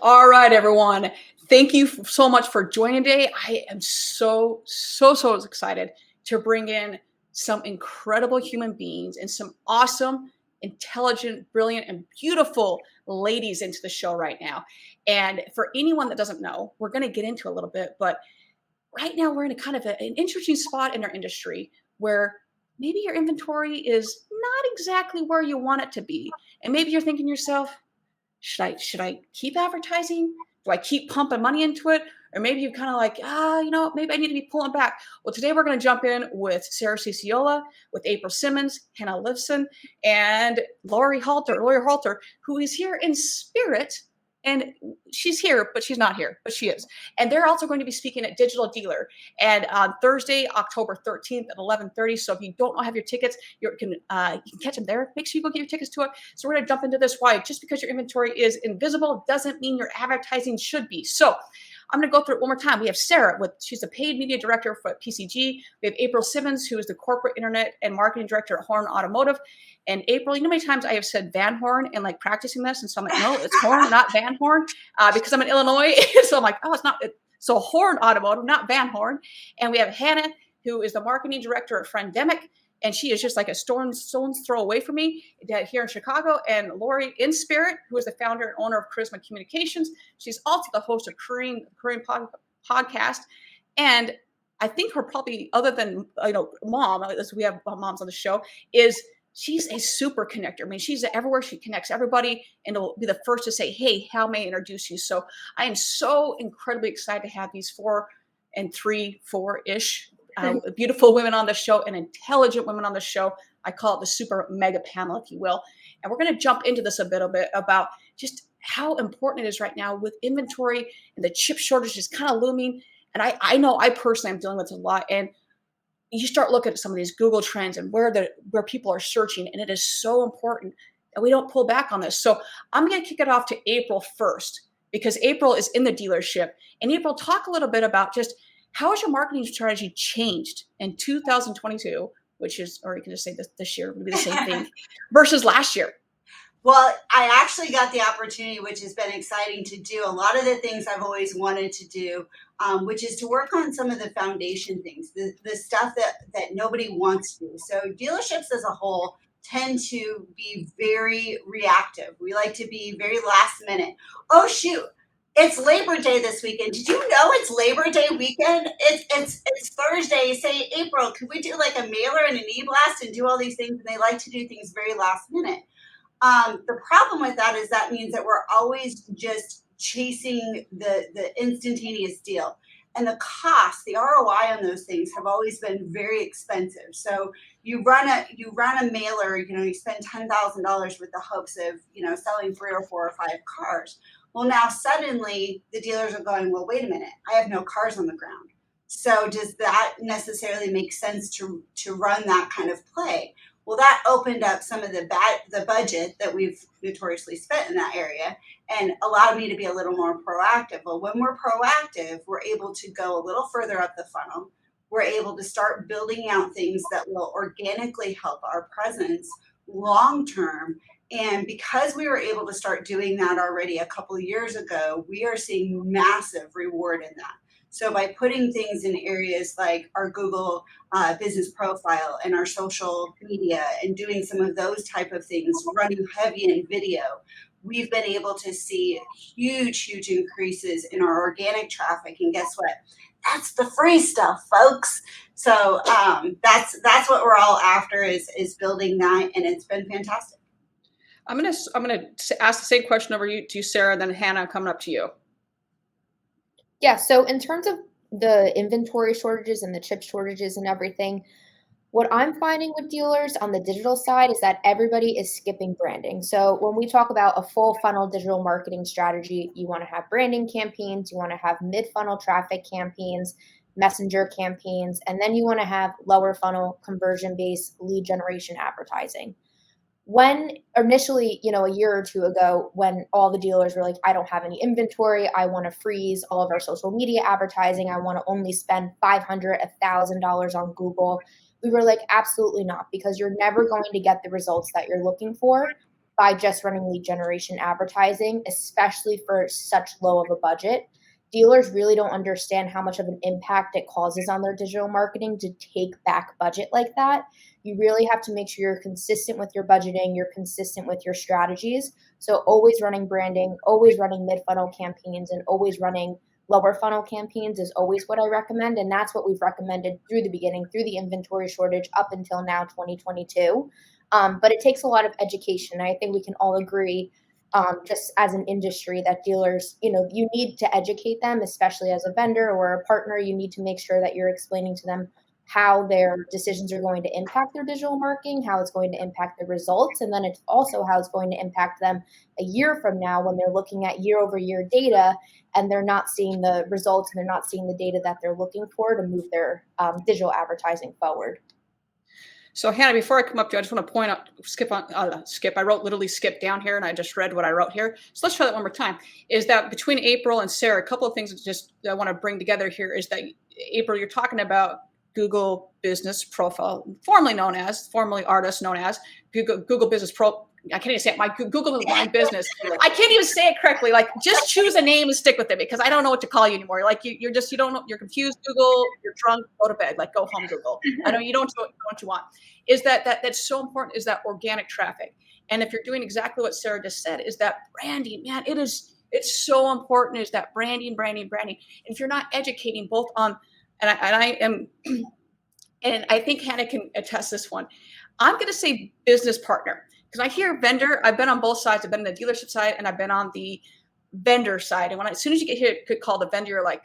All right, everyone. Thank you so much for joining today. I am so excited to bring in some incredible human beings and some awesome, intelligent, brilliant, and beautiful ladies into the show right now. And for anyone that doesn't know, we're going to get into a little bit, but right now we're in a kind of an interesting spot in our industry where maybe your inventory is not exactly where you want it to be. And maybe you're thinking to yourself, should I keep advertising? Do I keep pumping money into it? Or maybe you're kind of like, maybe I need to be pulling back. Well, today we're going to jump in with Sarah Ciociola, with April Simmons, Hannah Lifson, and Laurie Halter, who is here in spirit. And she's here, but she's not here, but she is. And they're also going to be speaking at Digital Dealer and on Thursday, October 13th at 11:30. So if you don't have your tickets, you can catch them there. Make sure you go get your tickets to it. So we're going to jump into this. Why? Just because your inventory is invisible doesn't mean your advertising should be. So I'm going to go through it one more time. We have Sarah, she's a paid media director for PCG. We have April Simmons, who is the corporate internet and marketing director at Horn Automotive. And April, you know how many times I have said Van Horn and like practicing this? And so I'm like, no, it's Horn, not Van Horn, because I'm in Illinois. So I'm like, oh, it's not. So Horn Automotive, not Van Horn. And we have Hannah, who is the marketing director at Friendemic. And she is just like a stone's throw away from me here in Chicago. And Laurie in spirit, who is the founder and owner of Charisma Communications. She's also the host of Korean podcast. And I think her probably, other than, mom, as we have moms on the show, is she's a super connector. I mean, she's everywhere. She connects everybody and will be the first to say, hey, how may I introduce you? So I am so incredibly excited to have these four-ish beautiful women on the show and intelligent women on the show. I call it the super mega panel, if you will. And we're going to jump into this a bit about just how important it is right now with inventory and the chip shortage is kind of looming. And I know I personally am dealing with it a lot. And you start looking at some of these Google trends and where people are searching. And it is so important that we don't pull back on this. So I'm going to kick it off to April first, because April is in the dealership. And April, talk a little bit about just how has your marketing strategy changed in 2022, which is, or you can just say this year would be the same thing, versus last year? Well, I actually got the opportunity, which has been exciting, to do a lot of the things I've always wanted to do, which is to work on some of the foundation things, the stuff that nobody wants to do. So dealerships as a whole tend to be very reactive. We like to be very last minute. Oh, shoot. It's Labor Day this weekend. Did you know it's Labor Day weekend? It's Thursday. Say, April, could we do like a mailer and an e-blast and do all these things? And they like to do things very last minute. The problem with that is that means that we're always just chasing the instantaneous deal. And the cost, the ROI on those things have always been very expensive. So you run a mailer, you spend $10,000 with the hopes of, selling 3 or 4 or 5 cars. Well, now suddenly the dealers are going, well, wait a minute, I have no cars on the ground. So does that necessarily make sense to run that kind of play? Well, that opened up some of the budget that we've notoriously spent in that area and allowed me to be a little more proactive. Well, when we're proactive, we're able to go a little further up the funnel. We're able to start building out things that will organically help our presence long term. And because we were able to start doing that already a couple of years ago, we are seeing massive reward in that. So by putting things in areas like our Google business profile and our social media and doing some of those type of things, running heavy in video, we've been able to see huge increases in our organic traffic. And guess what? That's the free stuff, folks. So that's what we're all after is building that, and it's been fantastic. I'm gonna ask the same question over to you, Sarah, and then Hannah, coming up to you. Yeah, so in terms of the inventory shortages and the chip shortages and everything, what I'm finding with dealers on the digital side is that everybody is skipping branding. So when we talk about a full funnel digital marketing strategy, you want to have branding campaigns, you want to have mid-funnel traffic campaigns, messenger campaigns, and then you want to have lower funnel conversion-based lead generation advertising. When initially, a year or two ago, when all the dealers were like, I don't have any inventory, I want to freeze all of our social media advertising, I want to only spend $500, $1,000 on Google, we were like, absolutely not, because you're never going to get the results that you're looking for by just running lead generation advertising, especially for such low of a budget. Dealers really don't understand how much of an impact it causes on their digital marketing to take back budget like that. You really have to make sure you're consistent with your budgeting, you're consistent with your strategies. So always running branding, always running mid-funnel campaigns, and always running lower funnel campaigns is always what I recommend. And that's what we've recommended through the beginning, through the inventory shortage up until now, 2022. But it takes a lot of education. I think we can all agree, just as an industry, that dealers, you need to educate them, especially as a vendor or a partner. You need to make sure that you're explaining to them how their decisions are going to impact their digital marketing, how it's going to impact the results, and then it's also how it's going to impact them a year from now when they're looking at year-over-year data and they're not seeing the results and they're not seeing the data that they're looking for to move their digital advertising forward. So Hannah, before I come up to you, I just want to point out, I wrote literally skip down here and I just read what I wrote here. So let's try that one more time. Is that between April and Sarah, a couple of things that I want to bring together here is that April, you're talking about Google Business Profile, formerly Artist, known as Google Business Pro. I can't even say it. My Google is my business. I can't even say it correctly. Like, just choose a name and stick with it, because I don't know what to call you anymore. Like, you don't know. You're confused. Google. You're drunk. Go to bed. Like, go home, Google. I know you don't know what you want. Is that's so important? Is that organic traffic? And if you're doing exactly what Sarah just said, is that branding? Man, it's so important. Is that branding? And if you're not educating both on, and I am, and I think Hannah can attest this one. I'm going to say business partner. Because I hear vendor, I've been on both sides. I've been on the dealership side and I've been on the vendor side. And as soon as you get here, could call the vendor, you're like,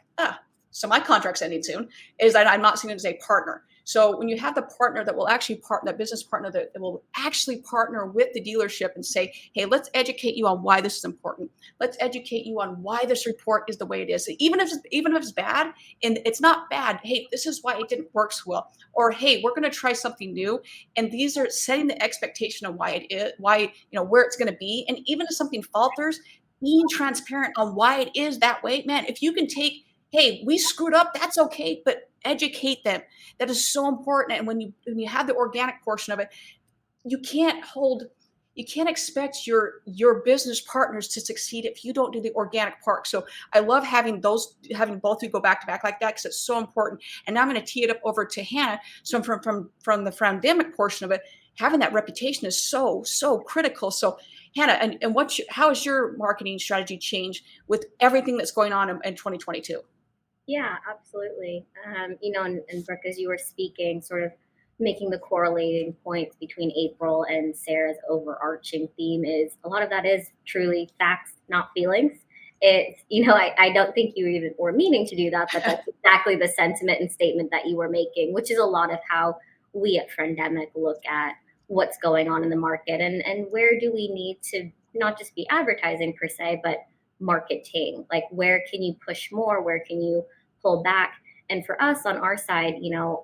so my contract's ending soon. Is that I'm not seeing it as a partner. So when you have the partner that will actually partner, the business partner that will actually partner with the dealership and say, hey, let's educate you on why this is important. Let's educate you on why this report is the way it is. Even if it's bad and it's not bad, hey, this is why it didn't work so well. Or, hey, we're going to try something new. And these are setting the expectation of why it is, where it's going to be. And even if something falters, being transparent on why it is that way, man, if you can take, hey, we screwed up, that's okay, but educate them. That is so important. And when you have the organic portion of it, you can't expect your business partners to succeed if you don't do the organic part. So I love having both of you go back to back like that, because it's so important. And now I'm going to tee it up over to Hannah. So from the pandemic portion of it, having that reputation is so critical. So Hannah, and how has your marketing strategy changed with everything that's going on in 2022? Yeah, absolutely. And Brooke, as you were speaking, sort of making the correlating points between April and Sarah's overarching theme is a lot of that is truly facts, not feelings. It's, I don't think you even were meaning to do that, but that's exactly the sentiment and statement that you were making, which is a lot of how we at Friendemic look at what's going on in the market and where do we need to not just be advertising per se, but marketing. Like, where can you push more? Where can you pull back? And for us on our side,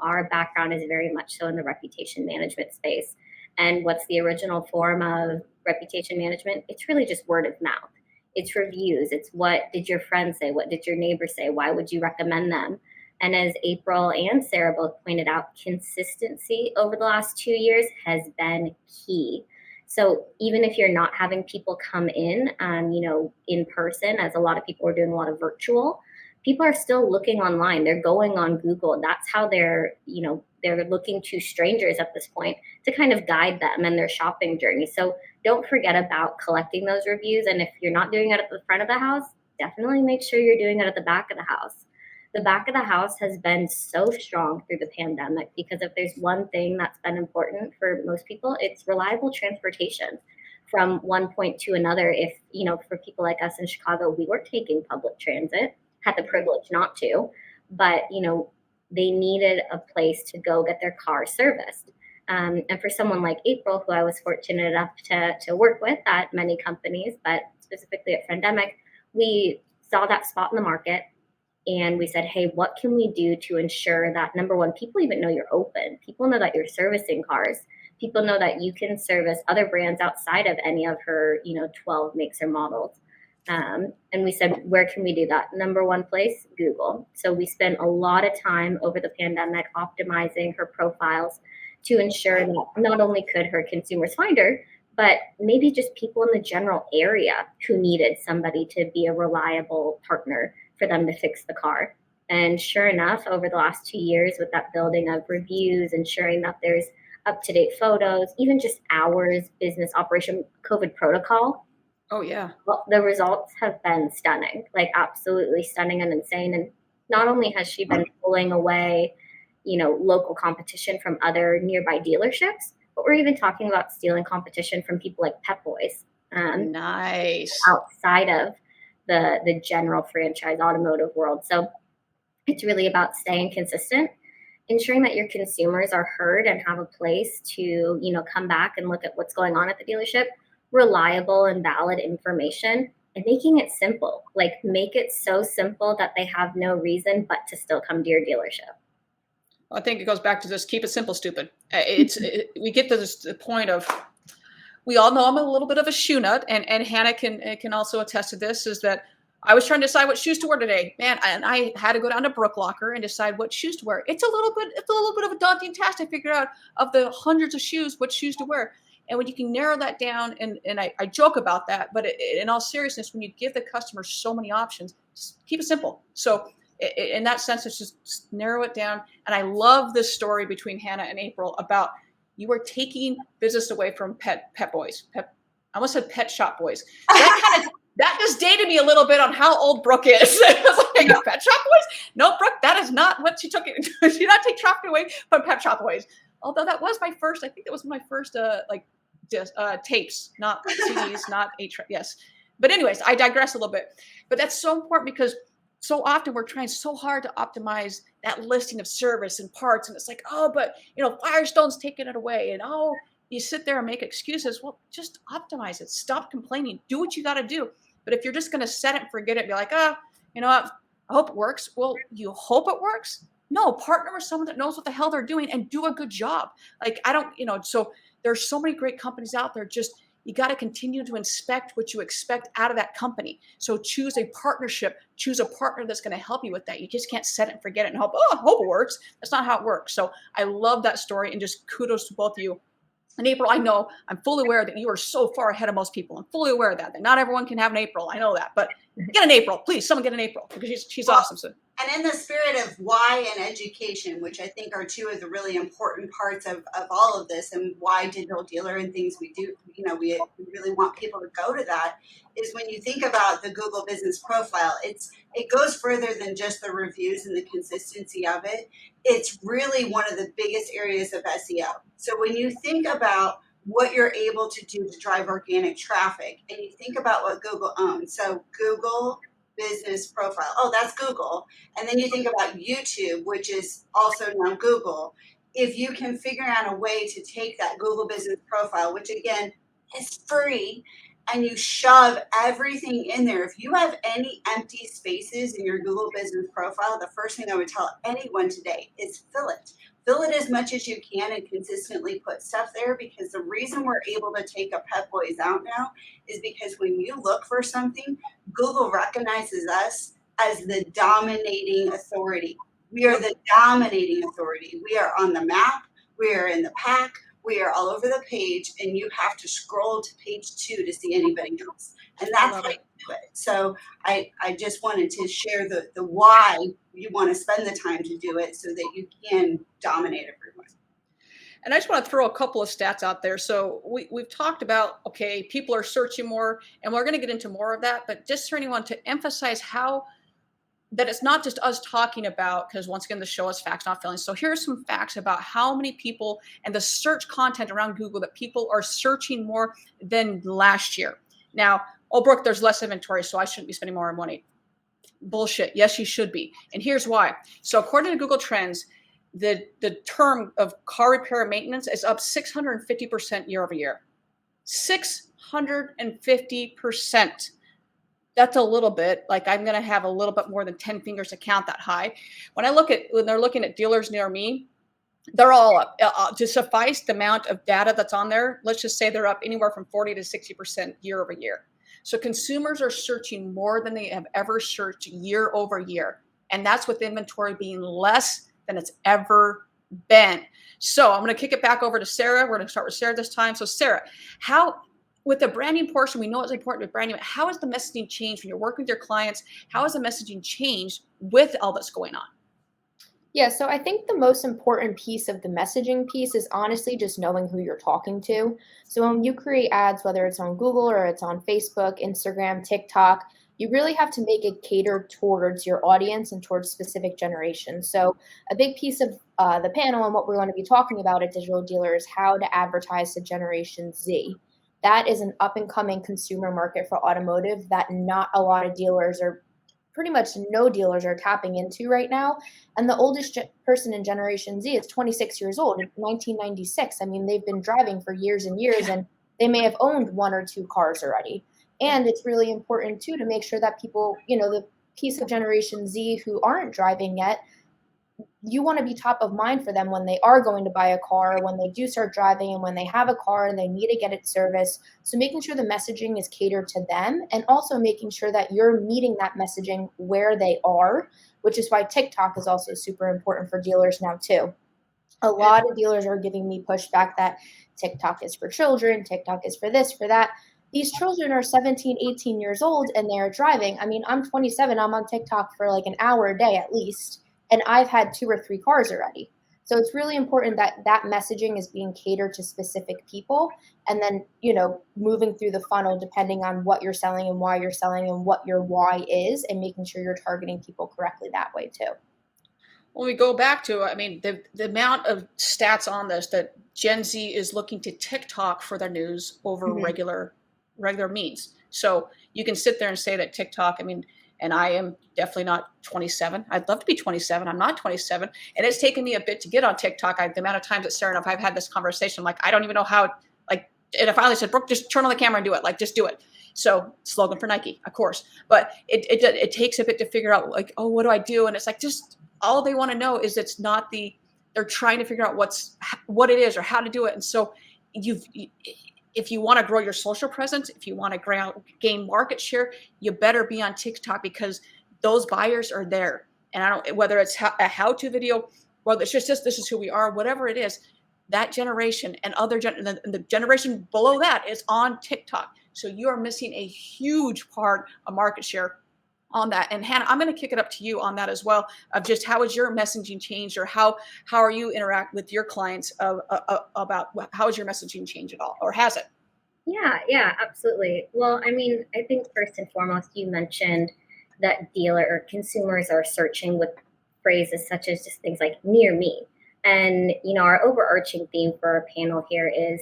our background is very much so in the reputation management space. And what's the original form of reputation management? It's really just word of mouth. It's reviews. It's what did your friends say? What did your neighbors say? Why would you recommend them? And as April and Sarah both pointed out, consistency over the last 2 years has been key. So even if you're not having people come in, in person, as a lot of people are doing a lot of virtual, people are still looking online. They're going on Google. That's how they're looking to strangers at this point to kind of guide them in their shopping journey. So don't forget about collecting those reviews. And if you're not doing it at the front of the house, definitely make sure you're doing it at the back of the house. The back of the house has been so strong through the pandemic because if there's one thing that's been important for most people, it's reliable transportation from one point to another. If, for people like us in Chicago, we were taking public transit, had the privilege not to, but, they needed a place to go get their car serviced. And for someone like April, who I was fortunate enough to work with at many companies, but specifically at Friendemic, we saw that spot in the market. And we said, hey, what can we do to ensure that, number one, people even know you're open. People know that you're servicing cars. People know that you can service other brands outside of any of her, 12 makes or models. And we said, where can we do that? Number one place, Google. So we spent a lot of time over the pandemic optimizing her profiles to ensure that not only could her consumers find her, but maybe just people in the general area who needed somebody to be a reliable partner for them to fix the car. And sure enough, over the last 2 years, with that building of reviews, ensuring that there's up-to-date photos, even just hours, business operation, COVID protocol, Oh yeah. well, the results have been stunning, like absolutely stunning and insane. And not only has she been pulling away, local competition from other nearby dealerships, but we're even talking about stealing competition from people like Pep Boys, Nice. outside of the general franchise automotive world. So it's really about staying consistent, ensuring that your consumers are heard and have a place to, come back and look at what's going on at the dealership, reliable and valid information, and making it simple. Like, make it so simple that they have no reason but to still come to your dealership. I think it goes back to just keep it simple, stupid. We get to the point of, we all know I'm a little bit of a shoe nut, and Hannah can also attest to this, is that I was trying to decide what shoes to wear today, man, and I had to go down to Brooke Locker and decide what shoes to wear. It's a little bit of a daunting task to figure out, of the hundreds of shoes, what shoes to wear. And when you can narrow that down, and I joke about that, but in all seriousness, when you give the customer so many options, just keep it simple. So in that sense, it's just narrow it down. And I love this story between Hannah and April about, you are taking business away from pet boys. I almost said pet shop boys. That just dated me a little bit on how old Brooke is. I was like, pet shop boys? No, Brooke, that is not what she took. She did not take shopping away from pet shop boys. Although that was my first, I think that was my first tapes, not CDs, not 8-track. Yes. But anyways, I digress a little bit. But that's so important, because so often we're trying so hard to optimize that listing of service and parts. And it's like, oh, but Firestone's taking it away. And you sit there and make excuses. Well, just optimize it. Stop complaining. Do what you got to do. But if you're just going to set it and forget it, be like, I hope it works. Well, you hope it works? No, partner with someone that knows what the hell they're doing and do a good job. Like, so there's so many great companies out there. Just, you got to continue to inspect what you expect out of that company. So choose a partnership, choose a partner that's going to help you with that. You just can't set it and forget it and hope it works. That's not how it works. So I love that story, and just kudos to both of you. And April, I know, I'm fully aware that you are so far ahead of most people. I'm fully aware of that not everyone can have an April. I know that, but get an April, please. Someone get an April, because she's awesome. So. And in the spirit of why and education, which I think are two of the really important parts of all of this, and why Digital Dealer and things we do, we really want people to go to that, is when you think about the Google Business Profile, it goes further than just the reviews and the consistency of it. It's really one of the biggest areas of SEO. So when you think about what you're able to do to drive organic traffic, and you think about what Google owns, so Google Business Profile, that's Google. And then you think about YouTube, which is also now Google. If you can figure out a way to take that Google Business Profile, which again is free, and you shove everything in there. If you have any empty spaces in your Google Business Profile, the first thing I would tell anyone today is fill it. Fill it as much as you can and consistently put stuff there, because the reason we're able to take a Pep Boys out now is because when you look for something, Google recognizes us as the dominating authority. We are the dominating authority. We are on the map. We are in the pack. We are all over the page, and you have to scroll to page 2 to see anybody else. And that's how you do it. So I just wanted to share the why you want to spend the time to do it, so that you can dominate everyone. And I just want to throw a couple of stats out there. So we've talked about, okay, people are searching more, and we're going to get into more of that, but just for anyone to emphasize that it's not just us talking about, because once again, the show is facts, not feelings. So here's some facts about how many people and the search content around Google, that people are searching more than last year. Now, Brooke, there's less inventory, so I shouldn't be spending more money. Bullshit. Yes, you should be. And here's why. So according to Google Trends, the term of car repair and maintenance is up 650% year over year. 650%. That's a little bit. Like, I'm going to have a little bit more than 10 fingers to count that high. When they're looking at dealers near me, they're all up. To suffice the amount of data that's on there, let's just say they're up anywhere from 40 to 60% year over year. So consumers are searching more than they have ever searched year over year. And that's with inventory being less than it's ever been. So I'm going to kick it back over to Sarah. We're going to start with Sarah this time. So Sarah, how with the branding portion, we know it's important with branding, but how has the messaging changed when you're working with your clients? How has the messaging changed with all that's going on? Yeah, so I think the most important piece of the messaging piece is honestly just knowing who you're talking to. So when you create ads, whether it's on Google or it's on Facebook, Instagram, TikTok, you really have to make it catered towards your audience and towards specific generations. So a big piece of the panel and what we're going to be talking about at Digital Dealer is how to advertise to Generation Z. That is an up and coming consumer market for automotive that not a lot of dealers or pretty much no dealers are tapping into right now. And the oldest person in Generation Z is 26 years old in 1996. I mean, they've been driving for years and years, and they may have owned 1 or 2 cars already. And it's really important, too, to make sure that people, the piece of Generation Z who aren't driving yet, you want to be top of mind for them when they are going to buy a car, when they do start driving, and when they have a car and they need to get it serviced. So making sure the messaging is catered to them, and also making sure that you're meeting that messaging where they are, which is why TikTok is also super important for dealers now too. A lot of dealers are giving me pushback that TikTok is for children, TikTok is for this, for that. These children are 17, 18 years old and they're driving. I mean, I'm 27, I'm on TikTok for like an hour a day at least, and I've had 2 or 3 cars already. So it's really important that that messaging is being catered to specific people, and then, moving through the funnel depending on what you're selling and why you're selling and what your why is, and making sure you're targeting people correctly that way too. When we go back to, the amount of stats on this that Gen Z is looking to TikTok for their news over regular means. So you can sit there and say that TikTok, and I am definitely not 27. I'd love to be 27. I'm not 27. And it's taken me a bit to get on TikTok. The amount of times that Sarah and I've had this conversation, like, I don't even know how, and I finally said, Brooke, just turn on the camera and do it. Just do it. So slogan for Nike, of course. But it takes a bit to figure out, what do I do? And it's like, just all they want to know is it's not they're trying to figure out what it is or how to do it. And so if you want to grow your social presence, if you want to gain market share, you better be on TikTok, because those buyers are there. And whether it's a how-to video, whether it's just this is who we are, whatever it is, that generation and the generation below that is on TikTok. So you are missing a huge part of market share on that. And Hannah, I'm going to kick it up to you on that as well, of just how has your messaging changed, or how are you interact with your clients about how has your messaging changed at all, or has it? Yeah, absolutely. Well, I think first and foremost, you mentioned that dealer or consumers are searching with phrases such as just things like near me. And, our overarching theme for our panel here is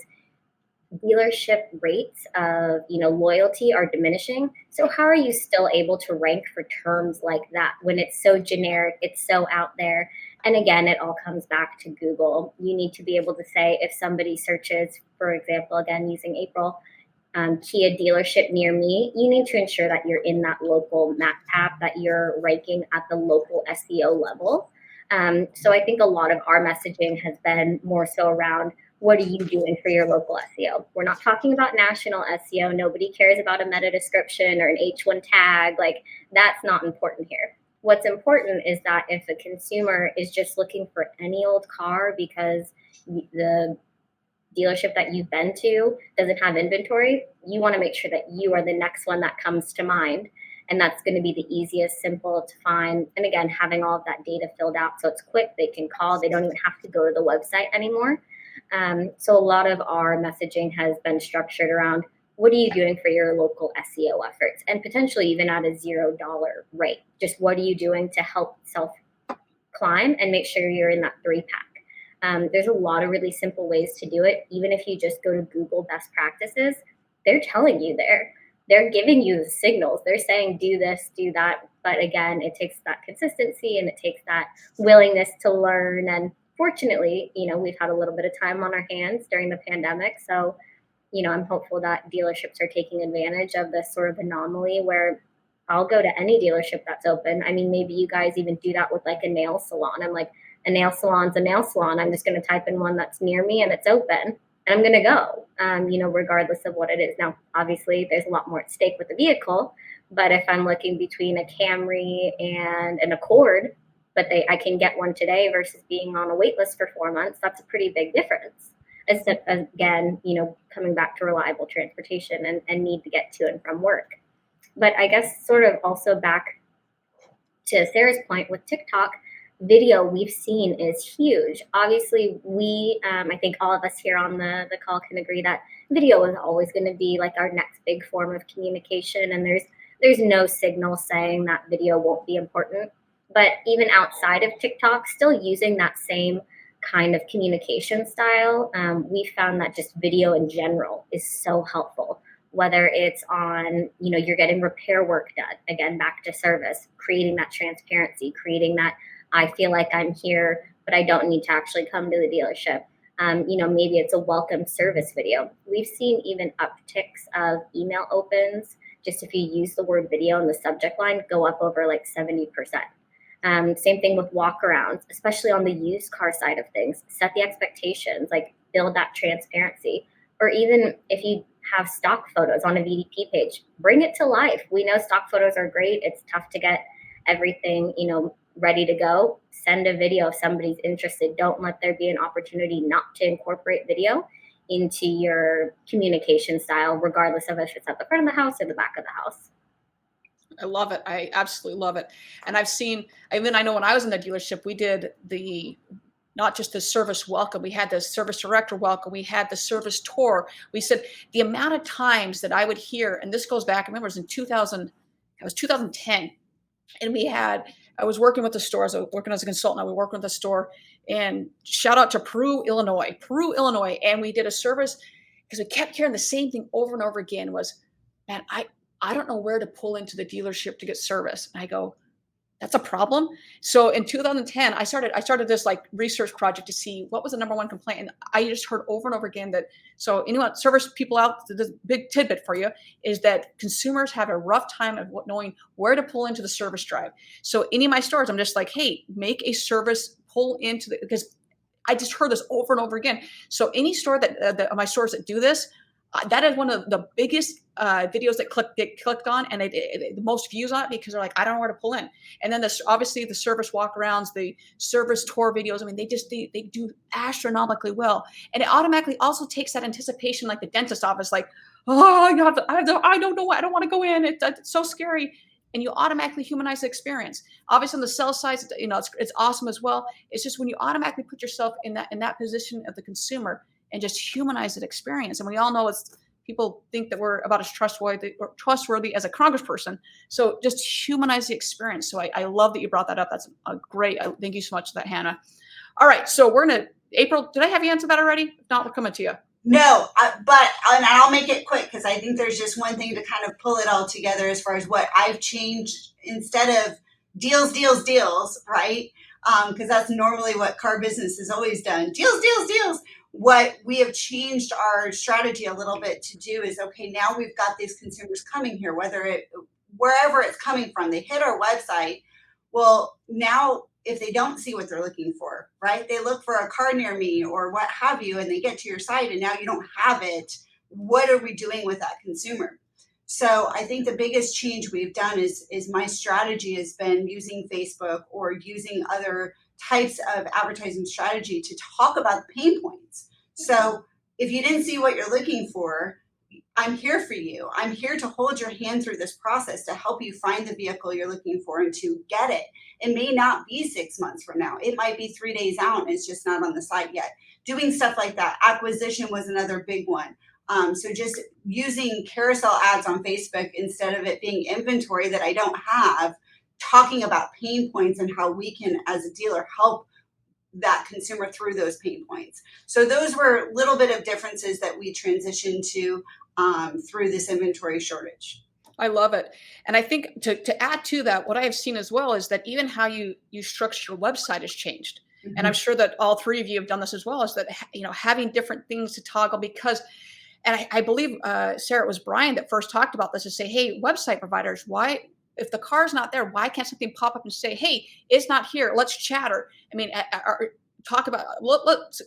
dealership rates of, loyalty are diminishing. So how are you still able to rank for terms like that when it's so generic, it's so out there? And again, it all comes back to Google. You need to be able to say, if somebody searches, for example, again, using April, Kia dealership near me, you need to ensure that you're in that local map tab, that you're ranking at the local SEO level. So I think a lot of our messaging has been more so around, what are you doing for your local SEO? We're not talking about national SEO. Nobody cares about a meta description or an H1 tag. That's not important here. What's important is that if a consumer is just looking for any old car because the dealership that you've been to doesn't have inventory, you want to make sure that you are the next one that comes to mind. And that's going to be the easiest, simple to find. And again, having all of that data filled out so it's quick, they can call, they don't even have to go to the website anymore. So a lot of our messaging has been structured around, what are you doing for your local SEO efforts? And potentially even at a $0 rate. Just what are you doing to help self-climb and make sure you're in that 3-pack? There's a lot of really simple ways to do it. Even if you just go to Google best practices, they're telling you there. They're giving you the signals. They're saying, do this, do that. But again, it takes that consistency and it takes that willingness to learn. And fortunately, we've had a little bit of time on our hands during the pandemic. So, I'm hopeful that dealerships are taking advantage of this sort of anomaly where I'll go to any dealership that's open. Maybe you guys even do that with like a nail salon. I'm like, a nail salon's a nail salon. I'm just going to type in one that's near me and it's open. And I'm going to go, regardless of what it is. Now, obviously, there's a lot more at stake with the vehicle. But if I'm looking between a Camry and an Accord, but I can get one today versus being on a wait list for 4 months, that's a pretty big difference. again, coming back to reliable transportation and need to get to and from work. But I guess sort of also back to Sarah's point with TikTok, video we've seen is huge. Obviously, I think all of us here on the call can agree that video is always going to be like our next big form of communication. And there's no signal saying that video won't be important. But even outside of TikTok, still using that same kind of communication style, we found that just video in general is so helpful. Whether it's on, you're getting repair work done, again, back to service, creating that transparency, creating that I feel like I'm here, but I don't need to actually come to the dealership. Maybe it's a welcome service video. We've seen even upticks of email opens, just if you use the word video in the subject line, go up over like 70%. Same thing with walkarounds, especially on the used car side of things. Set the expectations, like build that transparency. Or even if you have stock photos on a VDP page, bring it to life. We know stock photos are great. It's tough to get everything, ready to go. Send a video if somebody's interested. Don't let there be an opportunity not to incorporate video into your communication style, regardless of if it's at the front of the house or the back of the house. I love it. I absolutely love it. And I know when I was in the dealership, we did not just the service welcome, we had the service director welcome, we had the service tour. We said the amount of times that I would hear, and this goes back, I remember it was 2010, and I was working with the store, I was working as a consultant, I was working with the store, and shout out to Peru, Illinois. And we did a service because we kept hearing the same thing over and over again was, man, I don't know where to pull into the dealership to get service. And I go, that's a problem. So in 2010, I started this like research project to see what was the number one complaint. And I just heard over and over again so anyone, service people out, this big tidbit for you is that consumers have a rough time of knowing where to pull into the service drive. So any of my stores, I'm just like, hey, make a service pull into because I just heard this over and over again. So any store my stores that do this, that is one of the biggest videos that get clicked on, and the most views on it because they're like, I don't know where to pull in. And then obviously the service walkarounds, the service tour videos. I mean, they do astronomically well, and it automatically also takes that anticipation, like the dentist office, like, oh, I don't know, I don't want to go in. It's so scary, and you automatically humanize the experience. Obviously, on the sales side, it's awesome as well. It's just when you automatically put yourself in that position of the consumer and just humanize that experience. And we all know people think that we're about as trustworthy as a congressperson. So just humanize the experience. So I love that you brought that up. That's a great, thank you so much for that, Hannah. All right. So April, did I have you answer that already? If not, we're coming to you. No, but I'll make it quick because I think there's just one thing to kind of pull it all together as far as what I've changed instead of deals, right? Because that's normally what car business has always done. Deals. What we have changed our strategy a little bit to do is, okay, now we've got these consumers coming here, wherever it's coming from, they hit our website. Well, now if they don't see what they're looking for, right? They look for a car near me or what have you, and they get to your site and now you don't have it. What are we doing with that consumer? So I think the biggest change we've done is my strategy has been using Facebook or using other types of advertising strategy to talk about the pain points. So if you didn't see what you're looking for, I'm here for you. I'm here to hold your hand through this process to help you find the vehicle you're looking for and to get it. It may not be 6 months from now. It might be 3 days out and it's just not on the site yet. Doing stuff like that. Acquisition was another big one. So just using carousel ads on Facebook instead of it being inventory that I don't have, talking about pain points and how we can, as a dealer, help that consumer through those pain points. So those were a little bit of differences that we transitioned to through this inventory shortage. I love it. And I think to add to that, what I have seen as well is that even how you structure your website has changed. Mm-hmm. And I'm sure that all three of you have done this as well, is that, having different things to toggle because, and I believe, Sarah, it was Brian that first talked about this, to say, hey, website providers, why, if the car's not there, why can't something pop up and say, hey, it's not here, let's chatter? I mean, talk about,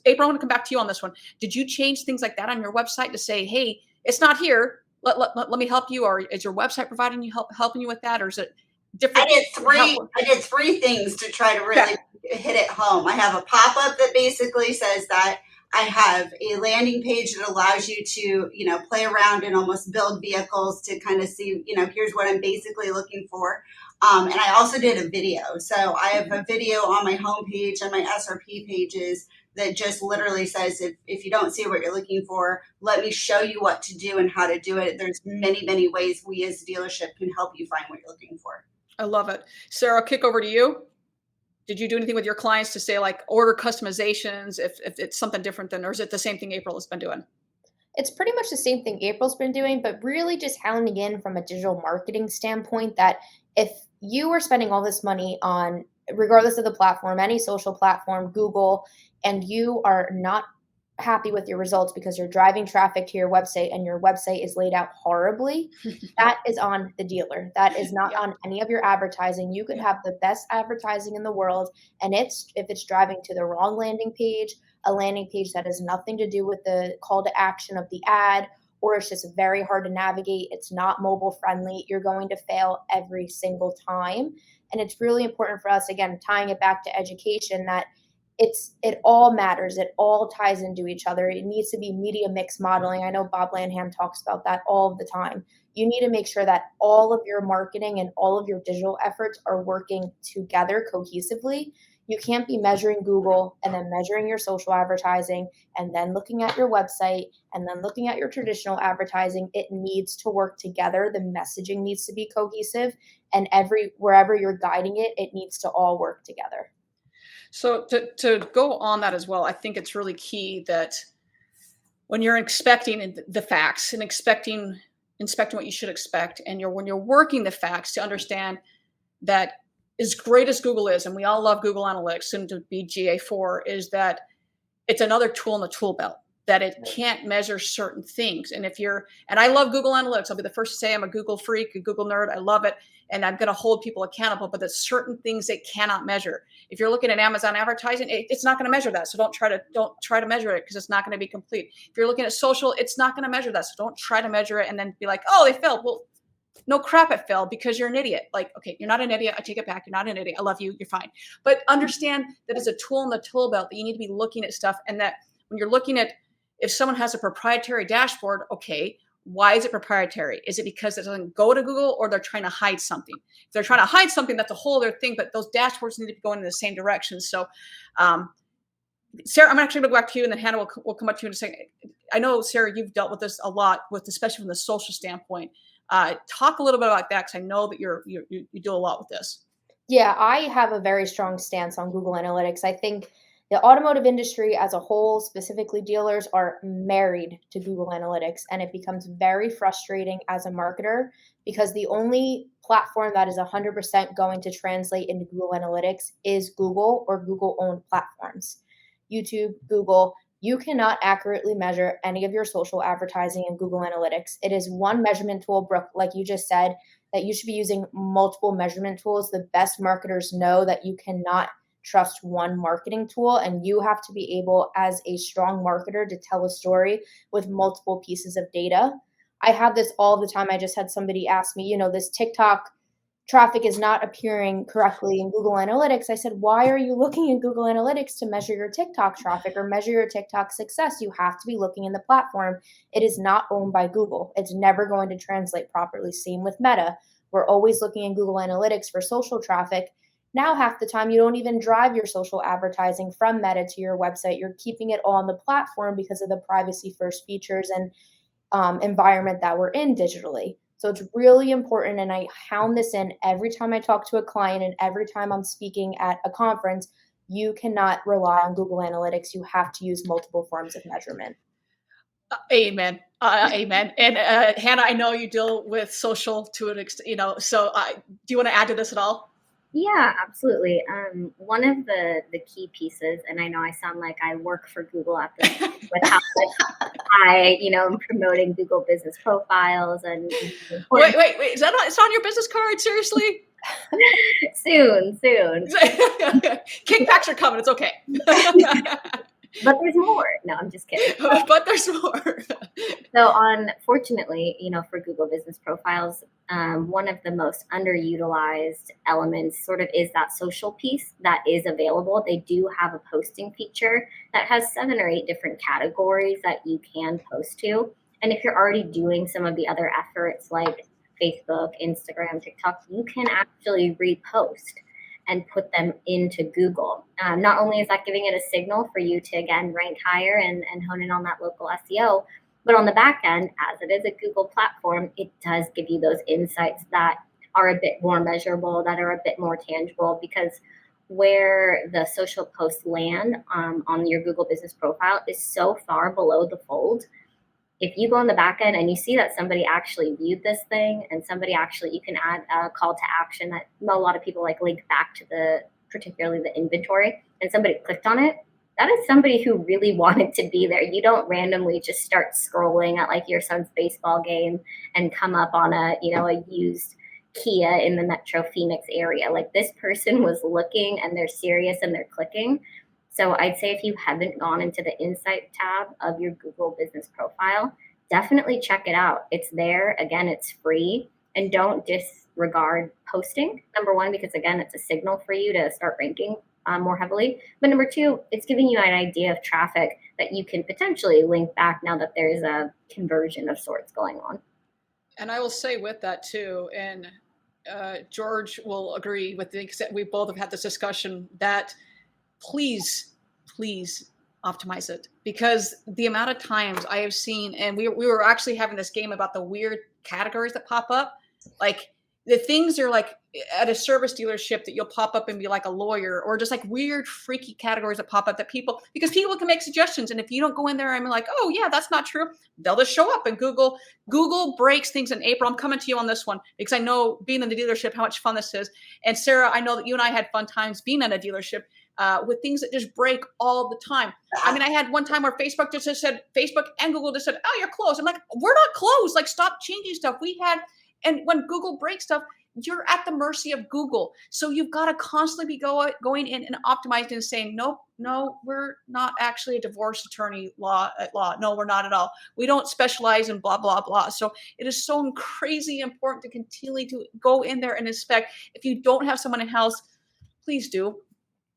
April, I want to come back to you on this one. Did you change things like that on your website to say, hey, it's not here, let me help you? Or is your website providing you helping you with that? Or is it different? I did three things to try to really hit it home. I have a pop-up that basically says that I have a landing page that allows you to, play around and almost build vehicles to kind of see, here's what I'm basically looking for. And I also did a video. So I have a video on my homepage and my SRP pages that just literally says, if you don't see what you're looking for, let me show you what to do and how to do it. There's many, many ways we as a dealership can help you find what you're looking for. I love it. Sarah, I'll kick over to you. Did you do anything with your clients to say like order customizations if it's something different or is it the same thing April has been doing? It's pretty much the same thing April's been doing, but really just hounding in from a digital marketing standpoint that if you are spending all this money on, regardless of the platform, any social platform, Google, and you are not happy with your results because you're driving traffic to your website and your website is laid out horribly, that is on the dealer. That is not on any of your advertising. You could have the best advertising in the world, and if it's driving to the wrong landing page, a landing page that has nothing to do with the call to action of the ad, or it's just very hard to navigate, it's not mobile friendly, you're going to fail every single time. And it's really important for us, again, tying it back to education, that it all matters. It all ties into each other. It needs to be media mix modeling. I know Bob Lanham talks about that all of the time. You need to make sure that all of your marketing and all of your digital efforts are working together cohesively. You can't be measuring Google and then measuring your social advertising and then looking at your website and then looking at your traditional advertising. It needs to work together. The messaging needs to be cohesive, and wherever you're guiding it, it needs to all work together. So to go on that as well, I think it's really key that when you're expecting the facts and inspecting what you should expect, and when you're working the facts to understand that as great as Google is, and we all love Google Analytics, soon to be GA4, is that it's another tool in the tool belt, that it can't measure certain things. And I love Google Analytics. I'll be the first to say I'm a Google freak, a Google nerd. I love it. And I'm going to hold people accountable, but there's certain things they cannot measure. If you're looking at Amazon advertising, it's not going to measure that. So don't try to measure it because it's not going to be complete. If you're looking at social, it's not going to measure that. So don't try to measure it and then be like, oh, they failed. Well, no crap, it failed because you're an idiot. Like, okay, you're not an idiot. I take it back. You're not an idiot. I love you. You're fine. But understand that it's a tool in the tool belt that you need to be looking at stuff. And that when you're looking at, if someone has a proprietary dashboard, okay, why is it proprietary? Is it because it doesn't go to Google, or they're trying to hide something? If they're trying to hide something, that's a whole other thing, but those dashboards need to be going in the same direction. So, Sarah, I'm actually going to go back to you, and then Hannah will come up to you in a second. I know, Sarah, you've dealt with this a lot, especially from the social standpoint. Talk a little bit about that, because I know that you do a lot with this. Yeah, I have a very strong stance on Google Analytics. I think the automotive industry as a whole, specifically dealers, are married to Google Analytics, and it becomes very frustrating as a marketer because the only platform that is 100% going to translate into Google Analytics is Google or Google-owned platforms. YouTube, Google, you cannot accurately measure any of your social advertising in Google Analytics. It is one measurement tool, Brooke, like you just said, that you should be using multiple measurement tools. The best marketers know that you cannot trust one marketing tool, and you have to be able, as a strong marketer, to tell a story with multiple pieces of data. I have this all the time. I just had somebody ask me, this TikTok traffic is not appearing correctly in Google Analytics. I said, why are you looking in Google Analytics to measure your TikTok traffic or measure your TikTok success? You have to be looking in the platform. It is not owned by Google. It's never going to translate properly. Same with Meta. We're always looking in Google Analytics for social traffic. Now, half the time, you don't even drive your social advertising from Meta to your website. You're keeping it all on the platform because of the privacy first features and environment that we're in digitally. So it's really important, and I hound this in every time I talk to a client and every time I'm speaking at a conference. You cannot rely on Google Analytics. You have to use multiple forms of measurement. Amen. Amen. And Hannah, I know you deal with social to an extent, so do you want to add to this at all? Yeah, absolutely. One of the key pieces, and I know I sound like I work for Google at this point, but how much I, am promoting Google business profiles and wait, is that it's on your business card? Seriously? Soon. Kickbacks are coming. It's okay. But there's more. No, I'm just kidding. But there's more. So unfortunately, for Google business profiles, one of the most underutilized elements sort of is that social piece that is available. They do have a posting feature that has 7 or 8 different categories that you can post to. And if you're already doing some of the other efforts like Facebook, Instagram, TikTok, you can actually repost and put them into Google. Not only is that giving it a signal for you to, again, rank higher and hone in on that local SEO, but on the back end, as it is a Google platform, it does give you those insights that are a bit more measurable, that are a bit more tangible, because where the social posts land on your Google business profile is so far below the fold. If you go on the back end and you see that somebody actually viewed this thing and you can add a call to action that a lot of people link back to particularly the inventory, and somebody clicked on it, that is somebody who really wanted to be there. You don't randomly just start scrolling at your son's baseball game and come up on a used Kia in the Metro Phoenix area. This person was looking and they're serious and they're clicking. So I'd say if you haven't gone into the Insight tab of your Google business profile, definitely check it out. It's there. Again, it's free. And don't disregard posting, number one, because again, it's a signal for you to start ranking more heavily. But number two, it's giving you an idea of traffic that you can potentially link back now that there's a conversion of sorts going on. And I will say with that too, and George will agree with the extent we both have had this discussion, that please optimize it, because the amount of times I have seen, and we were actually having this game about the weird categories that pop up, the things are at a service dealership that you'll pop up and be like a lawyer, or just weird freaky categories that pop up because people can make suggestions. And if you don't go in there, I'm like, oh yeah, that's not true, they'll just show up. And Google breaks things. In April, I'm coming to you on this one because I know, being in the dealership, how much fun this is. And Sarah, I know that you and I had fun times being at a dealership with things that just break all the time. I mean, I had one time where Facebook and Google just said, oh, you're closed. I'm like, we're not closed. Stop changing stuff. And when Google breaks stuff, you're at the mercy of Google. So you've got to constantly be going in and optimizing and saying, no, we're not actually a divorce attorney law. No, we're not at all. We don't specialize in blah, blah, blah. So it is so crazy important to continually to go in there and inspect. If you don't have someone in-house, please do.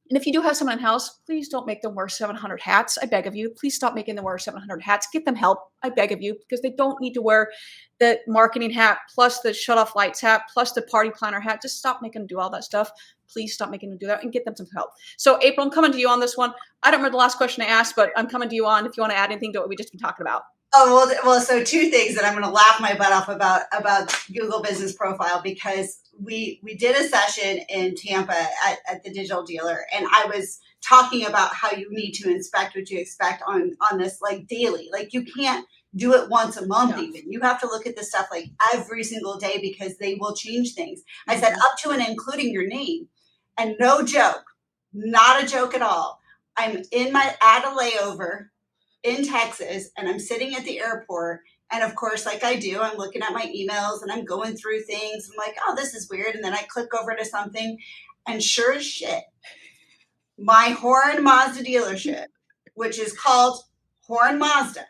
And if you do have someone in-house, please don't make them wear 700 hats. I beg of you. Please stop making them wear 700 hats. Get them help. I beg of you, because they don't need to wear the marketing hat, plus the shut-off lights hat, plus the party planner hat. Just stop making them do all that stuff. Please stop making them do that and get them some help. So April, I'm coming to you on this one. I don't remember the last question I asked, but I'm coming to you on if you want to add anything to what we just been talking about. Oh, well, so 2 things that I'm going to laugh my butt off about Google Business Profile, because we did a session in Tampa at the digital dealer, and I was talking about how you need to inspect what you expect on this daily. You can't do it once a month. No. Even you have to look at this stuff every single day, because they will change things. I said up to and including your name. And no joke, not a joke at all. I'm at a layover in Texas, and I'm sitting at the airport, and of course, like I do, I'm looking at my emails and I'm going through things. I'm like, oh, this is weird. And then I click over to something, and sure as shit, my Horn Mazda dealership, which is called Horn Mazda,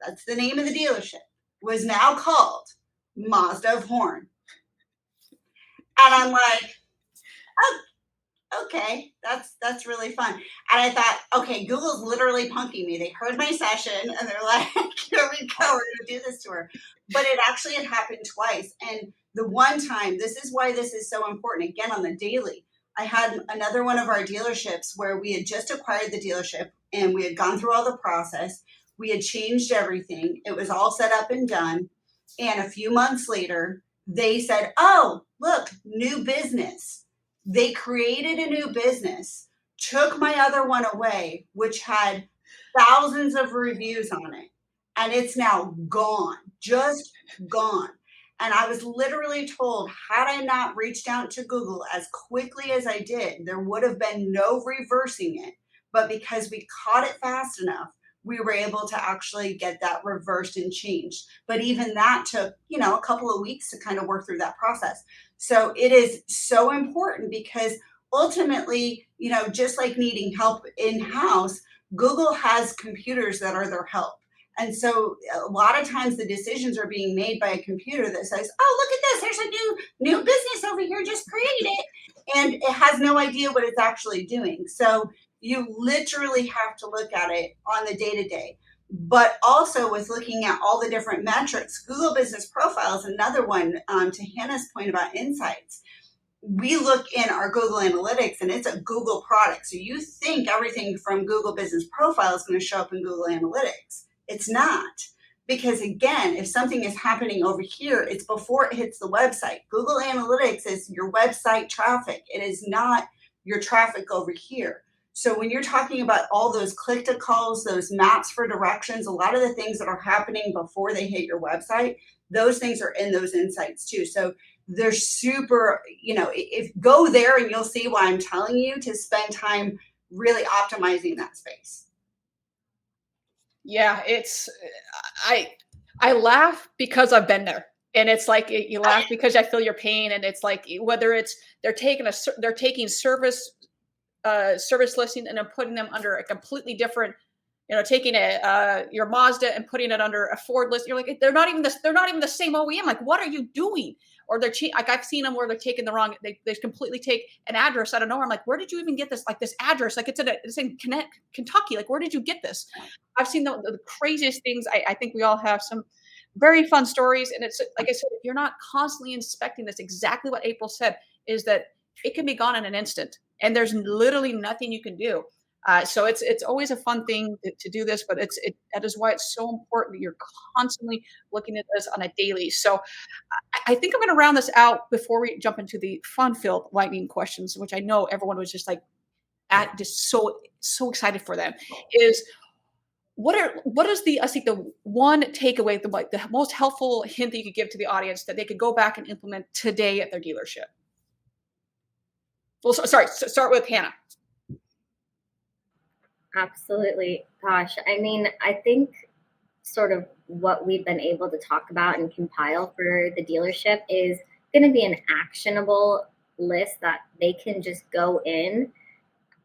that's the name of the dealership, was now called Mazda of Horn. And I'm like, oh, okay, that's really fun. And I thought, okay, Google's literally punking me. They heard my session and they're like, here we go, we're gonna do this to her. But it actually had happened twice. And the one time, this is why this is so important, again, on the daily, I had another one of our dealerships where we had just acquired the dealership and we had gone through all the process. We had changed everything. It was all set up and done. And a few months later, they said, oh, look, new business. They created a new business, took my other one away, which had thousands of reviews on it. And it's now gone, just gone. And I was literally told, had I not reached out to Google as quickly as I did, there would have been no reversing it. But because we caught it fast enough, we were able to actually get that reversed and changed. But even that took, a couple of weeks to kind of work through that process. So it is so important, because ultimately, just like needing help in-house, Google has computers that are their help. And so a lot of times the decisions are being made by a computer that says, oh, look at this, there's a new business over here, just create it. And it has no idea what it's actually doing. So you literally have to look at it on the day-to-day. But also with looking at all the different metrics, Google Business Profile is another one, to Hannah's point about insights. We look in our Google Analytics and it's a Google product. So you think everything from Google Business Profile is going to show up in Google Analytics. It's not. Because again, if something is happening over here, it's before it hits the website. Google Analytics is your website traffic. It is not your traffic over here. So when you're talking about all those click to calls, those maps for directions, a lot of the things that are happening before they hit your website, those things are in those insights too. So they're super, if go there and you'll see why I'm telling you to spend time really optimizing that space. Yeah, I laugh because I've been there. And it's like you laugh because I feel your pain. And it's like whether it's they're taking service listing and then putting them under a completely different, taking your Mazda and putting it under a Ford list. You're like, they're not even the same OEM. Like, what are you doing? Or they're like, I've seen them where they're taking the wrong. They completely take an address out of nowhere. I'm like, where did you even get this? Like this address, like it's in Kentucky. Like, where did you get this? I've seen the craziest things. I think we all have some very fun stories. And it's like I said, if you're not constantly inspecting this, exactly what April said is that it can be gone in an instant, and there's literally nothing you can do. So it's always a fun thing to do this, but that is why it's so important that you're constantly looking at this on a daily. So I think I'm going to round this out before we jump into the fun-filled lightning questions, which I know everyone was just like just so excited for them. Is what is the one takeaway, the most helpful hint that you could give to the audience that they could go back and implement today at their dealership? Well, sorry, start with Hannah. Absolutely. Gosh, I mean, I think sort of what we've been able to talk about and compile for the dealership is going to be an actionable list that they can just go in,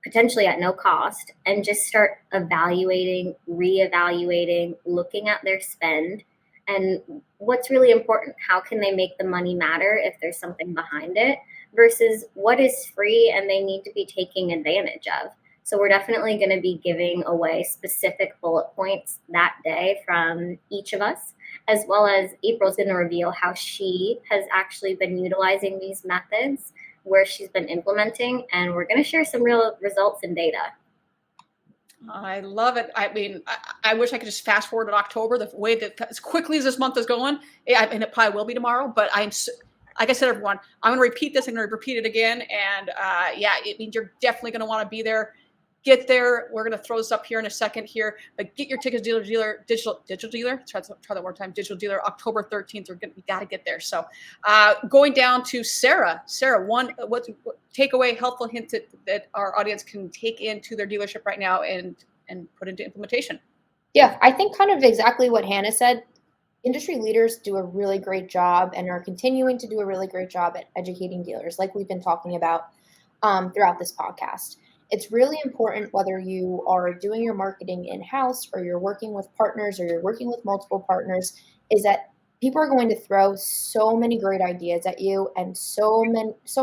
potentially at no cost, and just start evaluating, reevaluating, looking at their spend. And what's really important, how can they make the money matter if there's something behind it, versus what is free and they need to be taking advantage of. So we're definitely going to be giving away specific bullet points that day from each of us, as well as April's going to reveal how she has actually been utilizing these methods, where she's been implementing, and we're going to share some real results and data. I love it. I mean, I wish I could just fast forward to October, the way that as quickly as this month is going, and it probably will be tomorrow, but like I said, everyone, I'm going to repeat this. I'm going to repeat it again. And it means you're definitely going to want to be there. Get there. We're going to throw this up here in a second here, but get your tickets, digital dealer. Try that one more time. Digital dealer, October 13th. We got to get there. So going down to Sarah, what takeaway, helpful hint that our audience can take into their dealership right now and put into implementation? Yeah, I think kind of exactly what Hannah said. Industry leaders do a really great job and are continuing to do a really great job at educating dealers, like we've been talking about throughout this podcast. It's really important, whether you are doing your marketing in-house or you're working with partners or you're working with multiple partners, is that people are going to throw so many great ideas at you and so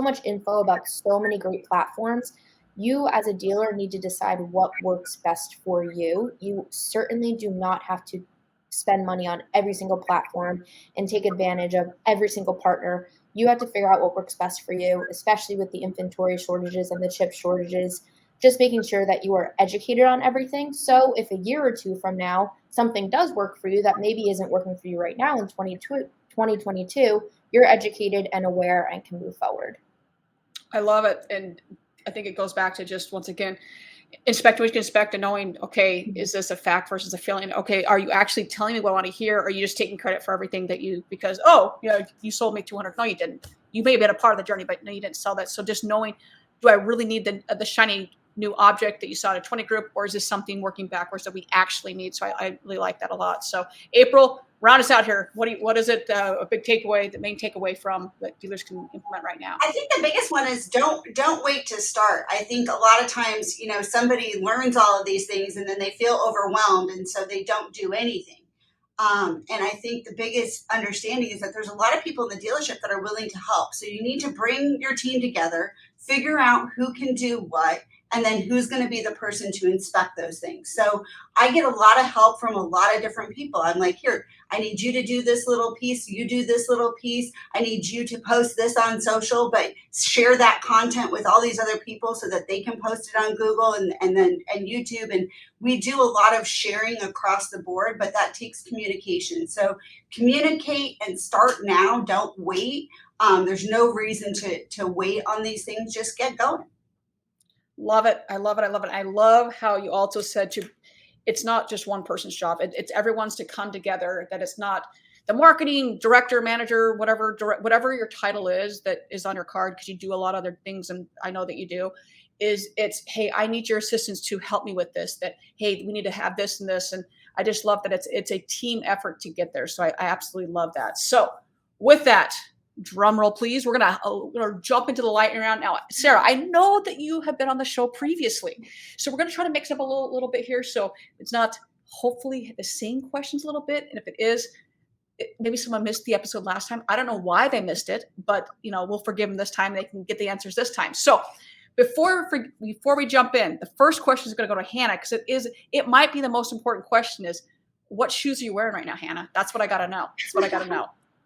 much info about so many great platforms. You as a dealer need to decide what works best for you. You certainly do not have to spend money on every single platform and take advantage of every single partner. You have to figure out what works best for you, especially with the inventory shortages and the chip shortages. Just making sure that you are educated on everything. So if a year or two from now, something does work for you that maybe isn't working for you right now in 2022, you're educated and aware and can move forward. I love it. And I think it goes back to just, once again, inspect what you can inspect and knowing, okay, is this a fact versus a feeling? Okay, are you actually telling me what I want to hear? Or are you just taking credit for everything that because you sold me 200. No, you didn't. You may have been a part of the journey, but no, you didn't sell that. So just knowing, do I really need the shiny new object that you saw at a 20 group, or is this something working backwards that we actually need? So I really like that a lot. So April, round us out here. What is it? A big takeaway, the main takeaway from that dealers can implement right now? I think the biggest one is don't wait to start. I think a lot of times, somebody learns all of these things and then they feel overwhelmed, and so they don't do anything. And I think the biggest understanding is that there's a lot of people in the dealership that are willing to help. So you need to bring your team together, figure out who can do what, and then who's going to be the person to inspect those things. So I get a lot of help from a lot of different people. I'm like, here, I need you to do this little piece. You do this little piece. I need you to post this on social, but share that content with all these other people so that they can post it on Google and YouTube. And we do a lot of sharing across the board, but that takes communication. So communicate and start now. Don't wait. There's no reason to wait on these things. Just get going. Love it. I love it. I love it. I love how you also said it's not just one person's job. It's everyone's to come together, that it's not the marketing director, manager, whatever your title is that is on your card, because you do a lot of other things. And I know that you do it's, hey, I need your assistance to help me with this, that, hey, we need to have this and this. And I just love that it's a team effort to get there. So I absolutely love that. So with that, drum roll, please. We're gonna jump into the lightning round now. Sarah, I know that you have been on the show previously, so we're gonna try to mix up a little bit here, so it's not hopefully the same questions a little bit. And if it is, maybe someone missed the episode last time. I don't know why they missed it, but we'll forgive them this time. They can get the answers this time. So before we jump in, the first question is gonna go to Hannah, because it might be the most important question. Is what shoes are you wearing right now, Hannah? That's what I gotta know.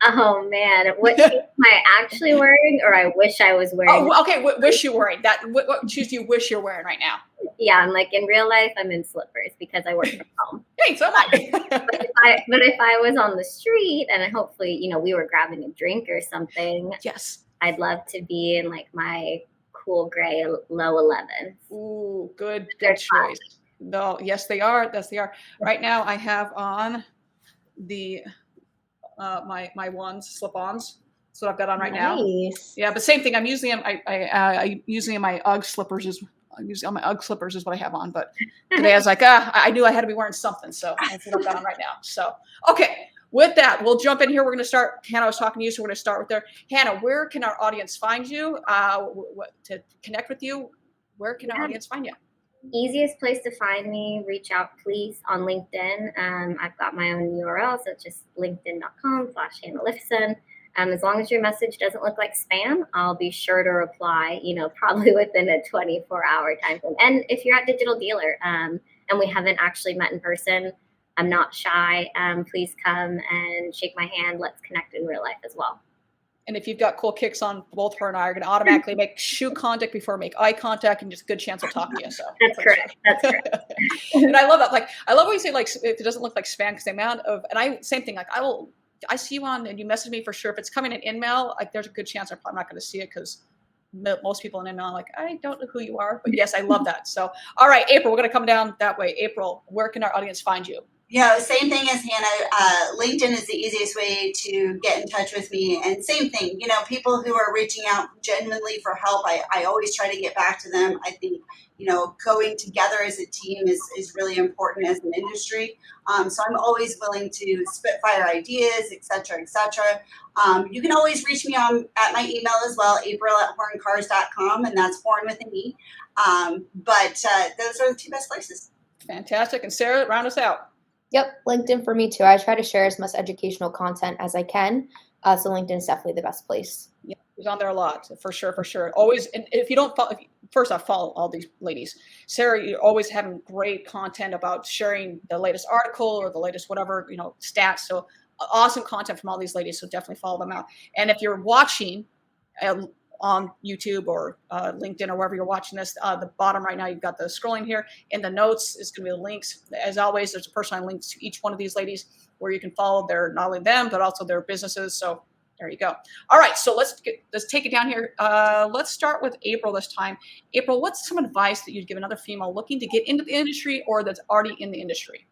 Oh man, what shoes am I actually wearing, or I wish I was wearing? Oh, okay. Wish you wearing that. What shoes do you wish you're wearing right now? Yeah, I'm like in real life, I'm in slippers because I work from home. Hey, so am I. but if I was on the street and hopefully, we were grabbing a drink or something. Yes. I'd love to be in like my cool gray low 11s. Ooh, good choice. No, yes, they are. Yes, they are. Right now, I have on the. My ones, slip-ons. That's what I've got on right now. Yeah, but same thing. I'm usually in my UGG slippers. I'm usually on my UGG slippers is what I have on. But today I was like, I knew I had to be wearing something, so that's what I've got on right now. So okay, with that, we'll jump in here. We're going to start. Hannah was talking to you, so we're going to start with there. Hannah, where can our audience find you? To connect with you, where can our audience find you? Easiest place to find me, reach out please on LinkedIn. I've got my own URL, so it's just linkedin.com/Hannah Lifson. As long as your message doesn't look like spam, I'll be sure to reply, probably within a 24-hour time frame. And if you're at Digital Dealer and we haven't actually met in person, I'm not shy. Please come and shake my hand. Let's connect in real life as well. And if you've got cool kicks on, both her and I are going to automatically make shoe contact before make eye contact, and just a good chance I'll talk to you. So that's correct. Sure. That's correct. And I love that. Like, I love when you say, like, if it doesn't look like spam, because the amount of, and same thing, like I see you on and you message me for sure. If it's coming in InMail, like there's a good chance I'm probably not going to see it, because most people in InMail are like, I don't know who you are, but yes, I love that. So, all right, April, we're going to come down that way. April, where can our audience find you? Same thing as Hannah. LinkedIn is the easiest way to get in touch with me. And same thing, people who are reaching out genuinely for help, I always try to get back to them. I think, going together as a team is really important as an industry. So I'm always willing to spitfire ideas, et cetera, et cetera. You can always reach me at my email as well, april@horncars.com, and that's Horn with an E. But those are the two best places. Fantastic. And Sarah, round us out. Yep, LinkedIn for me too. I try to share as much educational content as I can. So LinkedIn is definitely the best place. Yeah, he's on there a lot, for sure, for sure. Always, and if you don't follow, first off, follow all these ladies. Sarah, you're always having great content about sharing the latest article or the latest whatever, stats. So awesome content from all these ladies. So definitely follow them out. And if you're watching on YouTube or LinkedIn or wherever you're watching this, the bottom right now, you've got the scrolling here. In the notes is going to be the links. As always, there's a personalized link to each one of these ladies where you can follow not only them, but also their businesses. So there you go. All right, so let's take it down here. Let's start with April this time. April, what's some advice that you'd give another female looking to get into the industry or that's already in the industry?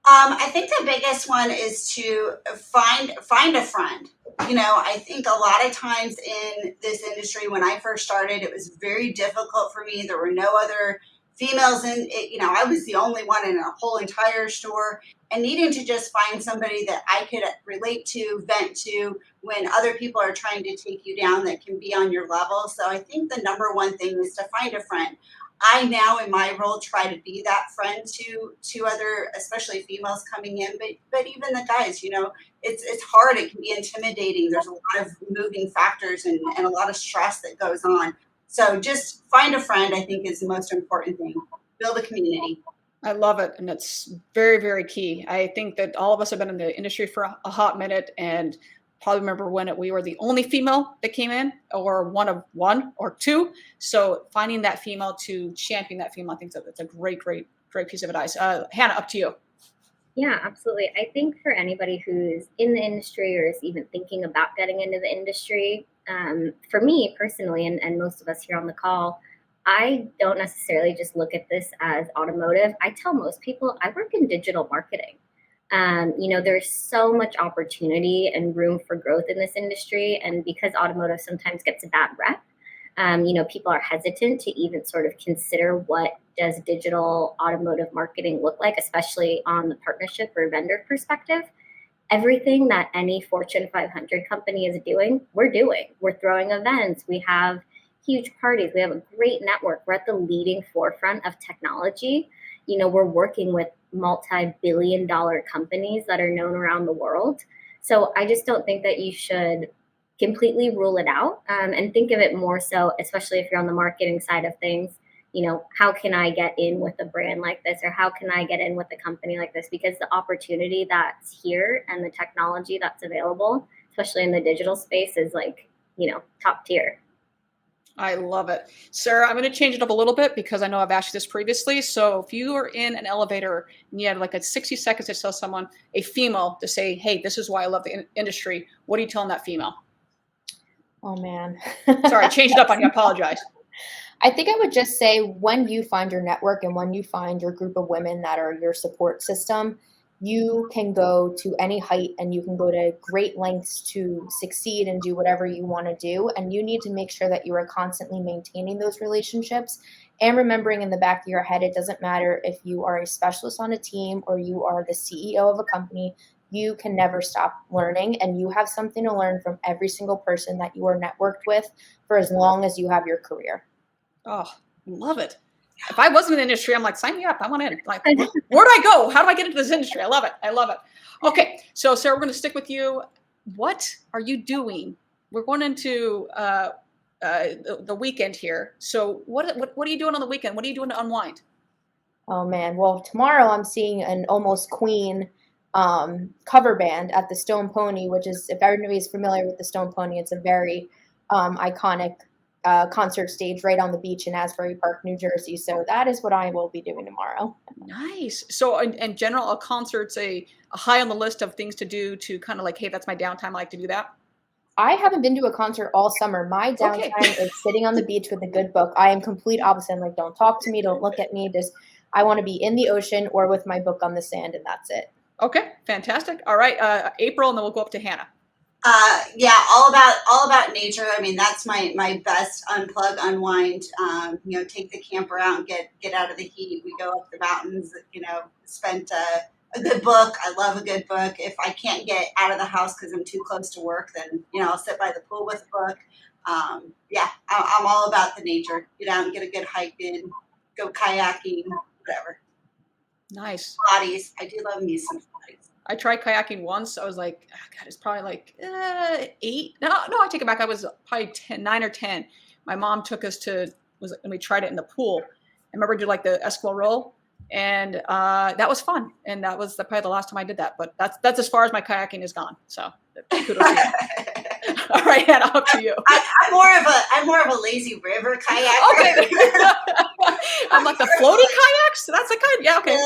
I think the biggest one is to find a friend. I think a lot of times in this industry, when I first started, it was very difficult for me. There were no other females in it, you know, I was the only one in a whole entire store, and needing to just find somebody that I could relate to, vent to when other people are trying to take you down that can be on your level. So I think the number one thing is to find a friend. I now in my role try to be that friend to other, especially females coming in, but even the guys, you know, it's hard. It can be intimidating. There's a lot of moving factors and a lot of stress that goes on. So just find a friend, I think, is the most important thing. Build a community. I love it. And it's very, very key. I think that all of us have been in the industry for a hot minute and probably remember when we were the only female that came in, or one of one or two. So finding that female to champion that female, I think that's a great, great, great piece of advice. Hannah, up to you. Yeah, absolutely. I think for anybody who's in the industry or is even thinking about getting into the industry, for me personally, and most of us here on the call, I don't necessarily just look at this as automotive. I tell most people I work in digital marketing. You know, there's so much opportunity and room for growth in this industry. And because automotive sometimes gets a bad rep, you know, people are hesitant to even sort of consider what does digital automotive marketing look like, especially on the partnership or vendor perspective. Everything that any Fortune 500 company is doing, we're doing. We're throwing events. We have huge parties. We have a great network. We're at the leading forefront of technology. You know, we're working with multi-billion-dollar companies that are known around the world. So I just don't think that you should completely rule it out, and think of it more so, especially if you're on the marketing side of things, you know, how can I get in with a brand like this, or how can I get in with a company like this? Because the opportunity that's here and the technology that's available, especially in the digital space, is like, you know, top tier. I love it. Sarah, I'm going to change it up a little bit because I know I've asked you this previously. So if you are in an elevator and you had like a 60 seconds to tell someone, a female, to say, hey, this is why I love the industry, what are you telling that female? Oh, man. Sorry, I changed it up on you. I apologize. I think I would just say when you find your network and when you find your group of women that are your support system, you can go to any height and you can go to great lengths to succeed and do whatever you want to do. And you need to make sure that you are constantly maintaining those relationships and remembering in the back of your head, it doesn't matter if you are a specialist on a team or you are the CEO of a company, you can never stop learning, and you have something to learn from every single person that you are networked with for as long as you have your career. Oh, love it. If I wasn't in the industry, I'm like, sign me up. I want in. Like, where do I go? How do I get into this industry? I love it. I love it. Okay. So Sarah, we're going to stick with you. What are you doing? We're going into the weekend here. So what are you doing on the weekend? What are you doing to unwind? Oh man. Well, tomorrow I'm seeing an Almost Queen cover band at the Stone Pony, which is, if everybody is familiar with the Stone Pony, it's a very iconic concert stage right on the beach in Asbury Park, New Jersey. So that is what I will be doing tomorrow. Nice. So in general, a concert's a high on the list of things to do to kind of like, hey, that's my downtime. I like to do that. I haven't been to a concert all summer. My downtime is sitting on the beach with a good book. I am complete opposite. I'm like, don't talk to me. Don't look at me. I want to be in the ocean or with my book on the sand, and that's it. Okay. Fantastic. All right. April, and then we'll go up to Hannah. Yeah, all about nature. I mean, that's my best unplug, unwind. You know, take the camper out and get out of the heat. We go up the mountains. You know, spent a good book. I love a good book. If I can't get out of the house because I'm too close to work, then you know I'll sit by the pool with a book. Yeah, I'm all about the nature. Get out and get a good hike in. Go kayaking, whatever. Nice. Bodies. I do love me some bodies. I tried kayaking once. I was like, oh, God, it's probably like 8. No, I take it back. I was probably 9 or 10. My mom took us and we tried it in the pool. I remember do like the Eskimo roll, and that was fun. And that was probably the last time I did that. But that's as far as my kayaking is gone. So kudos to you. All right, Hannah, up to you. I'm more of a lazy river kayaker. Okay. I'm like the floating kayaks. That's a kind. Yeah. Okay.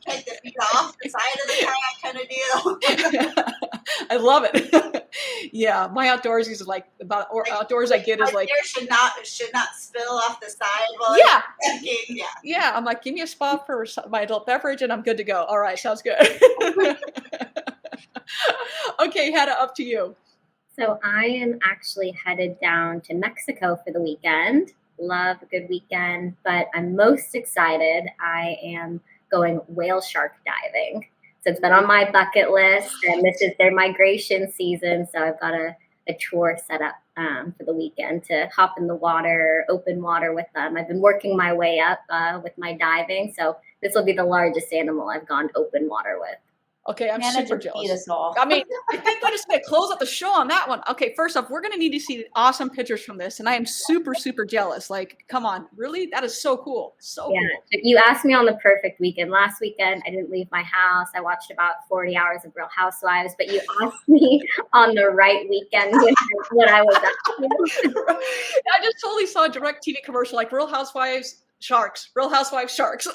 Take the feet off the side of the kayak kind of deal. I love it. Yeah, my outdoors is like outdoors I get is like should not spill off the side. While yeah. I'm like, give me a spot for my adult beverage, and I'm good to go. All right, sounds good. Okay, Hannah, up to you. So I am actually headed down to Mexico for the weekend. love a good weekend, but I'm most excited. I am going whale shark diving. So it's been on my bucket list, and this is their migration season. So I've got a tour set up for the weekend to hop in the water, open water with them. I've been working my way up with my diving. So this will be the largest animal I've gone open water with. Okay, I'm Hannah super just beat jealous. us all. I mean, I think we're just going to close out the show on that one. Okay, first off, we're going to need to see awesome pictures from this, and I am super, super jealous. Like, come on, really? That is so cool. So Yeah, cool. you asked me on the perfect weekend. Last weekend, I didn't leave my house. I watched about 40 hours of Real Housewives, but you asked me on the right weekend what I was up to. I just totally saw a direct TV commercial like Real Housewives Sharks, Real Housewives Sharks.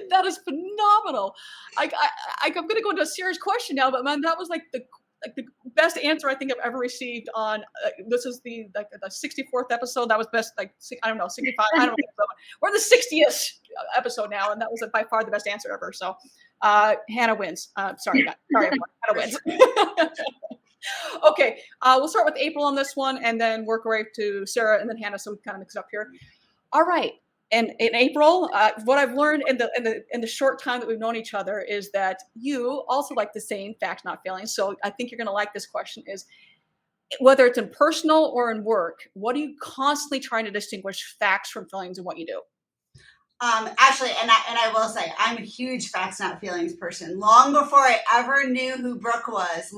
That is phenomenal. I'm going to go into a serious question now, but man, that was like the best answer I think I've ever received on. This is the 64th episode. That was best. Like, I don't know, 65. I don't know. We're the 60th episode now, and that was by far the best answer ever. So, Hannah wins. Sorry, Hannah wins. Okay, we'll start with April on this one, and then work our way to Sarah, and then Hannah. So we kind of mix it up here. All right. And in April, what I've learned in the short time that we've known each other is that you also like the saying "facts, not feelings." So I think you're going to like this question: is whether it's in personal or in work, what are you constantly trying to distinguish facts from feelings in what you do? Actually, and I will say, I'm a huge facts not feelings person. Long before I ever knew who Brooke was,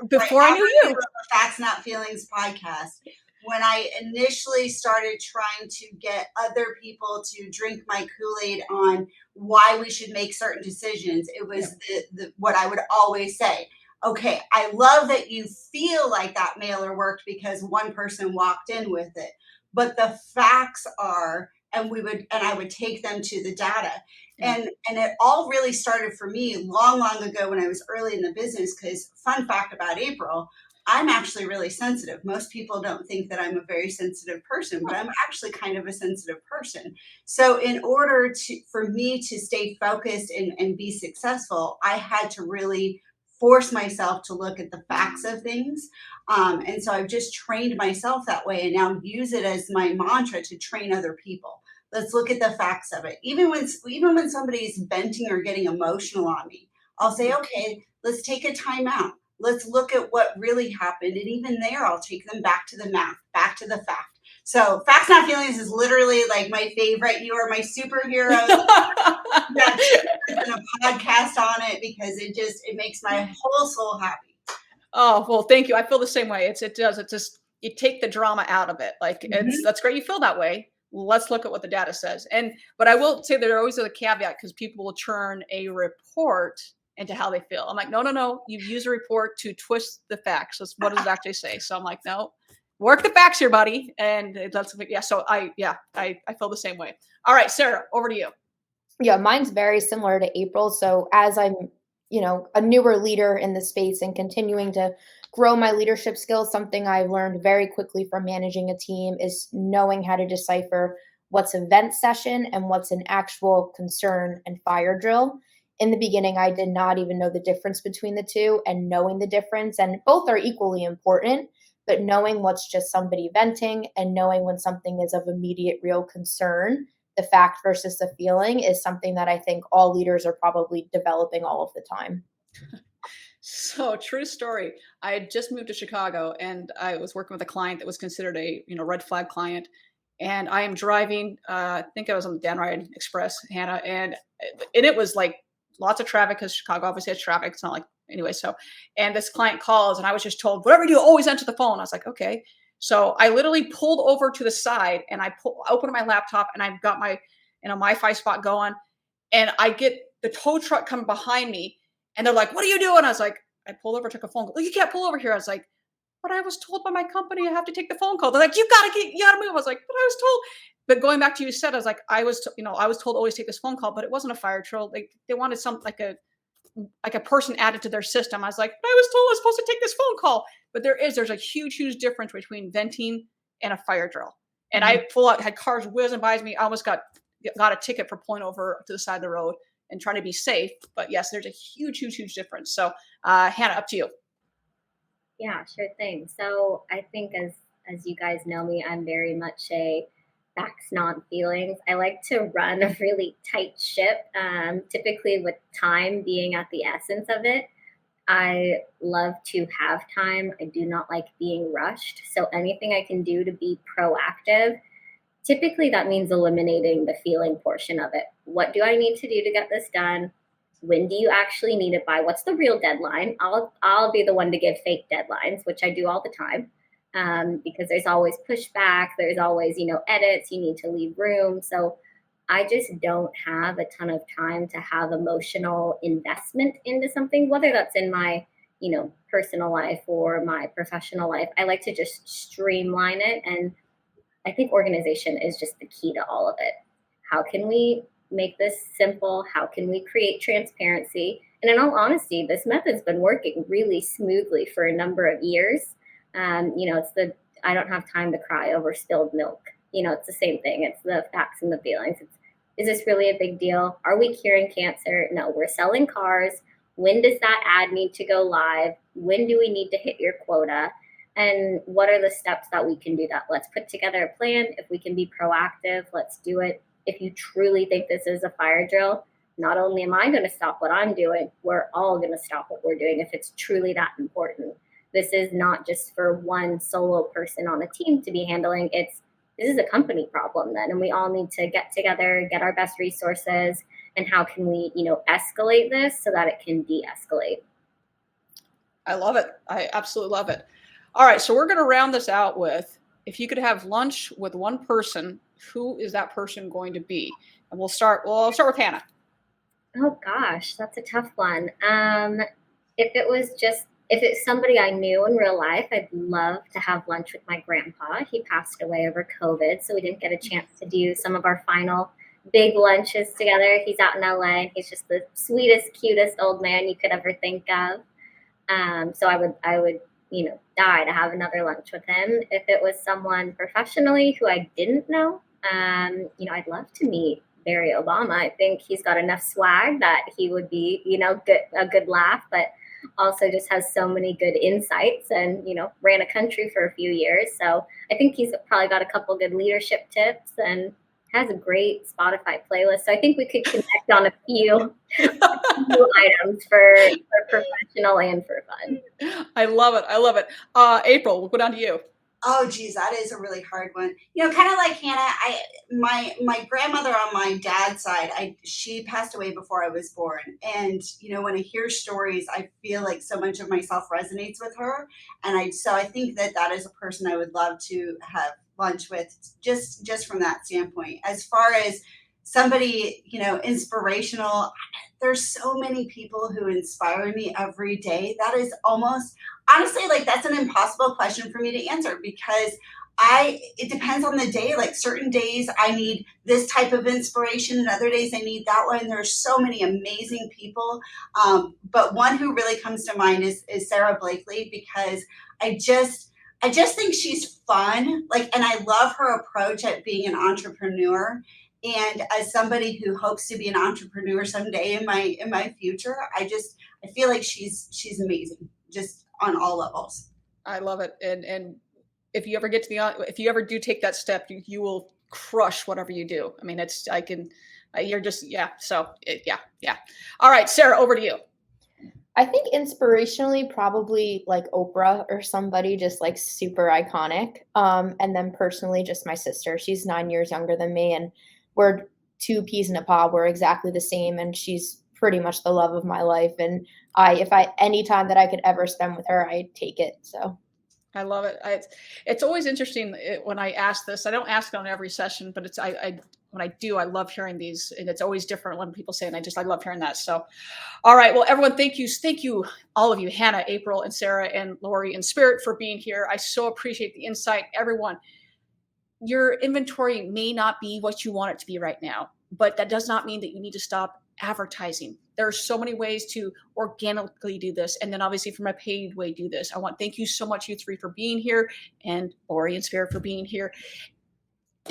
before I knew you, the Facts Not Feelings podcast. When I initially started trying to get other people to drink my Kool-Aid on why we should make certain decisions, it was what I would always say. Okay, I love that you feel like that mailer worked because one person walked in with it, but the facts are, and I would take them to the data. And it all really started for me long ago when I was early in the business, because fun fact about April, I'm actually really sensitive. Most people don't think that I'm a very sensitive person, but I'm actually kind of a sensitive person. So in order for me to stay focused and be successful, I had to really force myself to look at the facts of things. And so I've just trained myself that way, and now use it as my mantra to train other people. Let's look at the facts of it. Even when somebody's venting or getting emotional on me, I'll say, okay, let's take a time out. Let's look at what really happened. And even there, I'll take them back to the math, back to the fact. So Facts Not Feelings is literally like my favorite. You are my superhero. And a podcast on it because it makes my whole soul happy. Oh, well, thank you. I feel the same way. You take the drama out of it. Like that's great. You feel that way. Let's look at what the data says. But I will say there always is a caveat, because people will turn a report into how they feel. I'm like, no. You use a report to twist the facts. That's what does it actually say? So I'm like, no, work the facts here, buddy. And that's So I feel the same way. All right, Sarah, over to you. Yeah, mine's very similar to April. So as I'm, a newer leader in the space and continuing to grow my leadership skills, something I've learned very quickly from managing a team is knowing how to decipher what's a vent session and what's an actual concern and fire drill. In the beginning, I did not even know the difference between the two, and knowing the difference, and both are equally important, but knowing what's just somebody venting and knowing when something is of immediate real concern, the fact versus the feeling, is something that I think all leaders are probably developing all of the time. So true story. I had just moved to Chicago, and I was working with a client that was considered a red flag client. And I am driving, I think I was on the Downright Express, Hannah, and it was like lots of traffic, because Chicago obviously has traffic. It's not like anyway. So, and this client calls, and I was just told, whatever you do, always enter the phone. I was like, okay. So I literally pulled over to the side, and I opened my laptop, and I've got my, MiFi spot going, and I get the tow truck coming behind me, and they're like, what are you doing? I was like, I pulled over, took a phone call. You can't pull over here. I was like, but I was told by my company I have to take the phone call. They're like, you gotta move. I was like, but I was told. But going back to you said, I was like, I was told always take this phone call, but it wasn't a fire drill. They wanted something like a person added to their system. I was like, but I was told I was supposed to take this phone call. But there's a huge difference between venting and a fire drill. And I had cars whizzing by me. I almost got a ticket for pulling over to the side of the road and trying to be safe. But yes, there's a huge difference. So Hannah, up to you. Yeah, sure thing. So I think as as you guys know me, I'm very much a facts, not feelings. I like to run a really tight ship, typically with time being at the essence of it. I love to have time. I do not like being rushed. So anything I can do to be proactive, typically that means eliminating the feeling portion of it. What do I need to do to get this done? When do you actually need it by? What's the real deadline? I'll be the one to give fake deadlines, which I do all the time, because there's always pushback. There's always, edits. You need to leave room. So I just don't have a ton of time to have emotional investment into something, whether that's in my, personal life or my professional life. I like to just streamline it. And I think organization is just the key to all of it. How can we make this simple? How can we create transparency? And in all honesty, this method's been working really smoothly for a number of years. It's I don't have time to cry over spilled milk. It's the same thing. It's the facts and the feelings. Is this really a big deal? Are we curing cancer? No, we're selling cars. When does that ad need to go live? When do we need to hit your quota? And what are the steps that we can do that? Let's put together a plan. If we can be proactive, let's do it. If you truly think this is a fire drill, not only am I going to stop what I'm doing, we're all going to stop what we're doing if it's truly that important. This is not just for one solo person on the team to be handling. This is a company problem then, and we all need to get together, get our best resources, and how can we, escalate this so that it can de-escalate. I love it. I absolutely love it. All right, so we're going to round this out with, if you could have lunch with one person, who is that person going to be? And I'll start with Hannah. Oh gosh, that's a tough one. If it's somebody I knew in real life, I'd love to have lunch with my grandpa. He passed away over COVID, so we didn't get a chance to do some of our final big lunches together. He's out in LA. He's just the sweetest, cutest old man you could ever think of. So I would, die to have another lunch with him. If it was someone professionally who I didn't know, I'd love to meet Barry Obama. I think he's got enough swag that he would be, a good laugh, but also just has so many good insights and, ran a country for a few years. So I think he's probably got a couple good leadership tips and has a great Spotify playlist. So I think we could connect on a few items for professional and for fun. I love it. I love it. April, we'll go down to you. Oh, geez, that is a really hard one. Kind of like Hannah, my grandmother on my dad's side, she passed away before I was born. And, when I hear stories, I feel like so much of myself resonates with her. And so I think that is a person I would love to have lunch with, just from that standpoint. As far as somebody, inspirational, there's so many people who inspire me every day. That is almost, honestly, that's an impossible question for me to answer, because it depends on the day. Like certain days I need this type of inspiration and other days I need that one. There's so many amazing people. But one who really comes to mind is Sarah Blakely, because I just think she's fun. And I love her approach at being an entrepreneur. And as somebody who hopes to be an entrepreneur someday in my future, I feel like she's amazing, just on all levels. I love it. And if you ever if you ever do take that step, you will crush whatever you do. I mean, you're just, yeah. So yeah. All right, Sarah, over to you. I think inspirationally, probably like Oprah or somebody just super iconic. And then personally, just my sister. She's 9 years younger than me, and we're two peas in a pod. We're exactly the same, and she's pretty much the love of my life. And any time that I could ever spend with her, I'd take it. So I love it. It's always interesting when I ask this. I don't ask it on every session, but when I do, I love hearing these, and it's always different when people say, and I love hearing that. So, all right. Well, everyone, thank you, all of you, Hannah, April, and Sarah, and Laurie, and Spirit, for being here. I so appreciate the insight. Everyone, your inventory may not be what you want it to be right now, but that does not mean that you need to stop advertising. There are so many ways to organically do this, and then obviously from a paid way do this. Thank you so much, you three, for being here, and Laurie and Spirit for being here.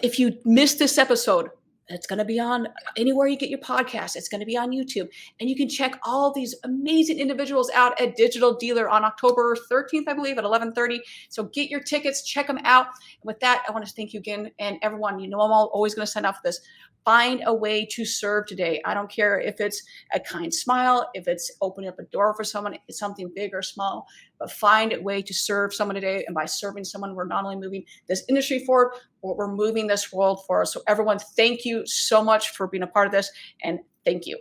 If you missed this episode, It's going to be on anywhere you get your podcast. It's going to be on YouTube. And you can check all these amazing individuals out at Digital Dealer on October 13th, I believe, at 11:30. So get your tickets, check them out. And with that, I want to thank you again. And everyone, I'm always going to sign off for this. Find a way to serve today. I don't care if it's a kind smile, if it's opening up a door for someone, it's something big or small, but find a way to serve someone today. And by serving someone, we're not only moving this industry forward, but we're moving this world forward. So everyone, thank you so much for being a part of this, and thank you.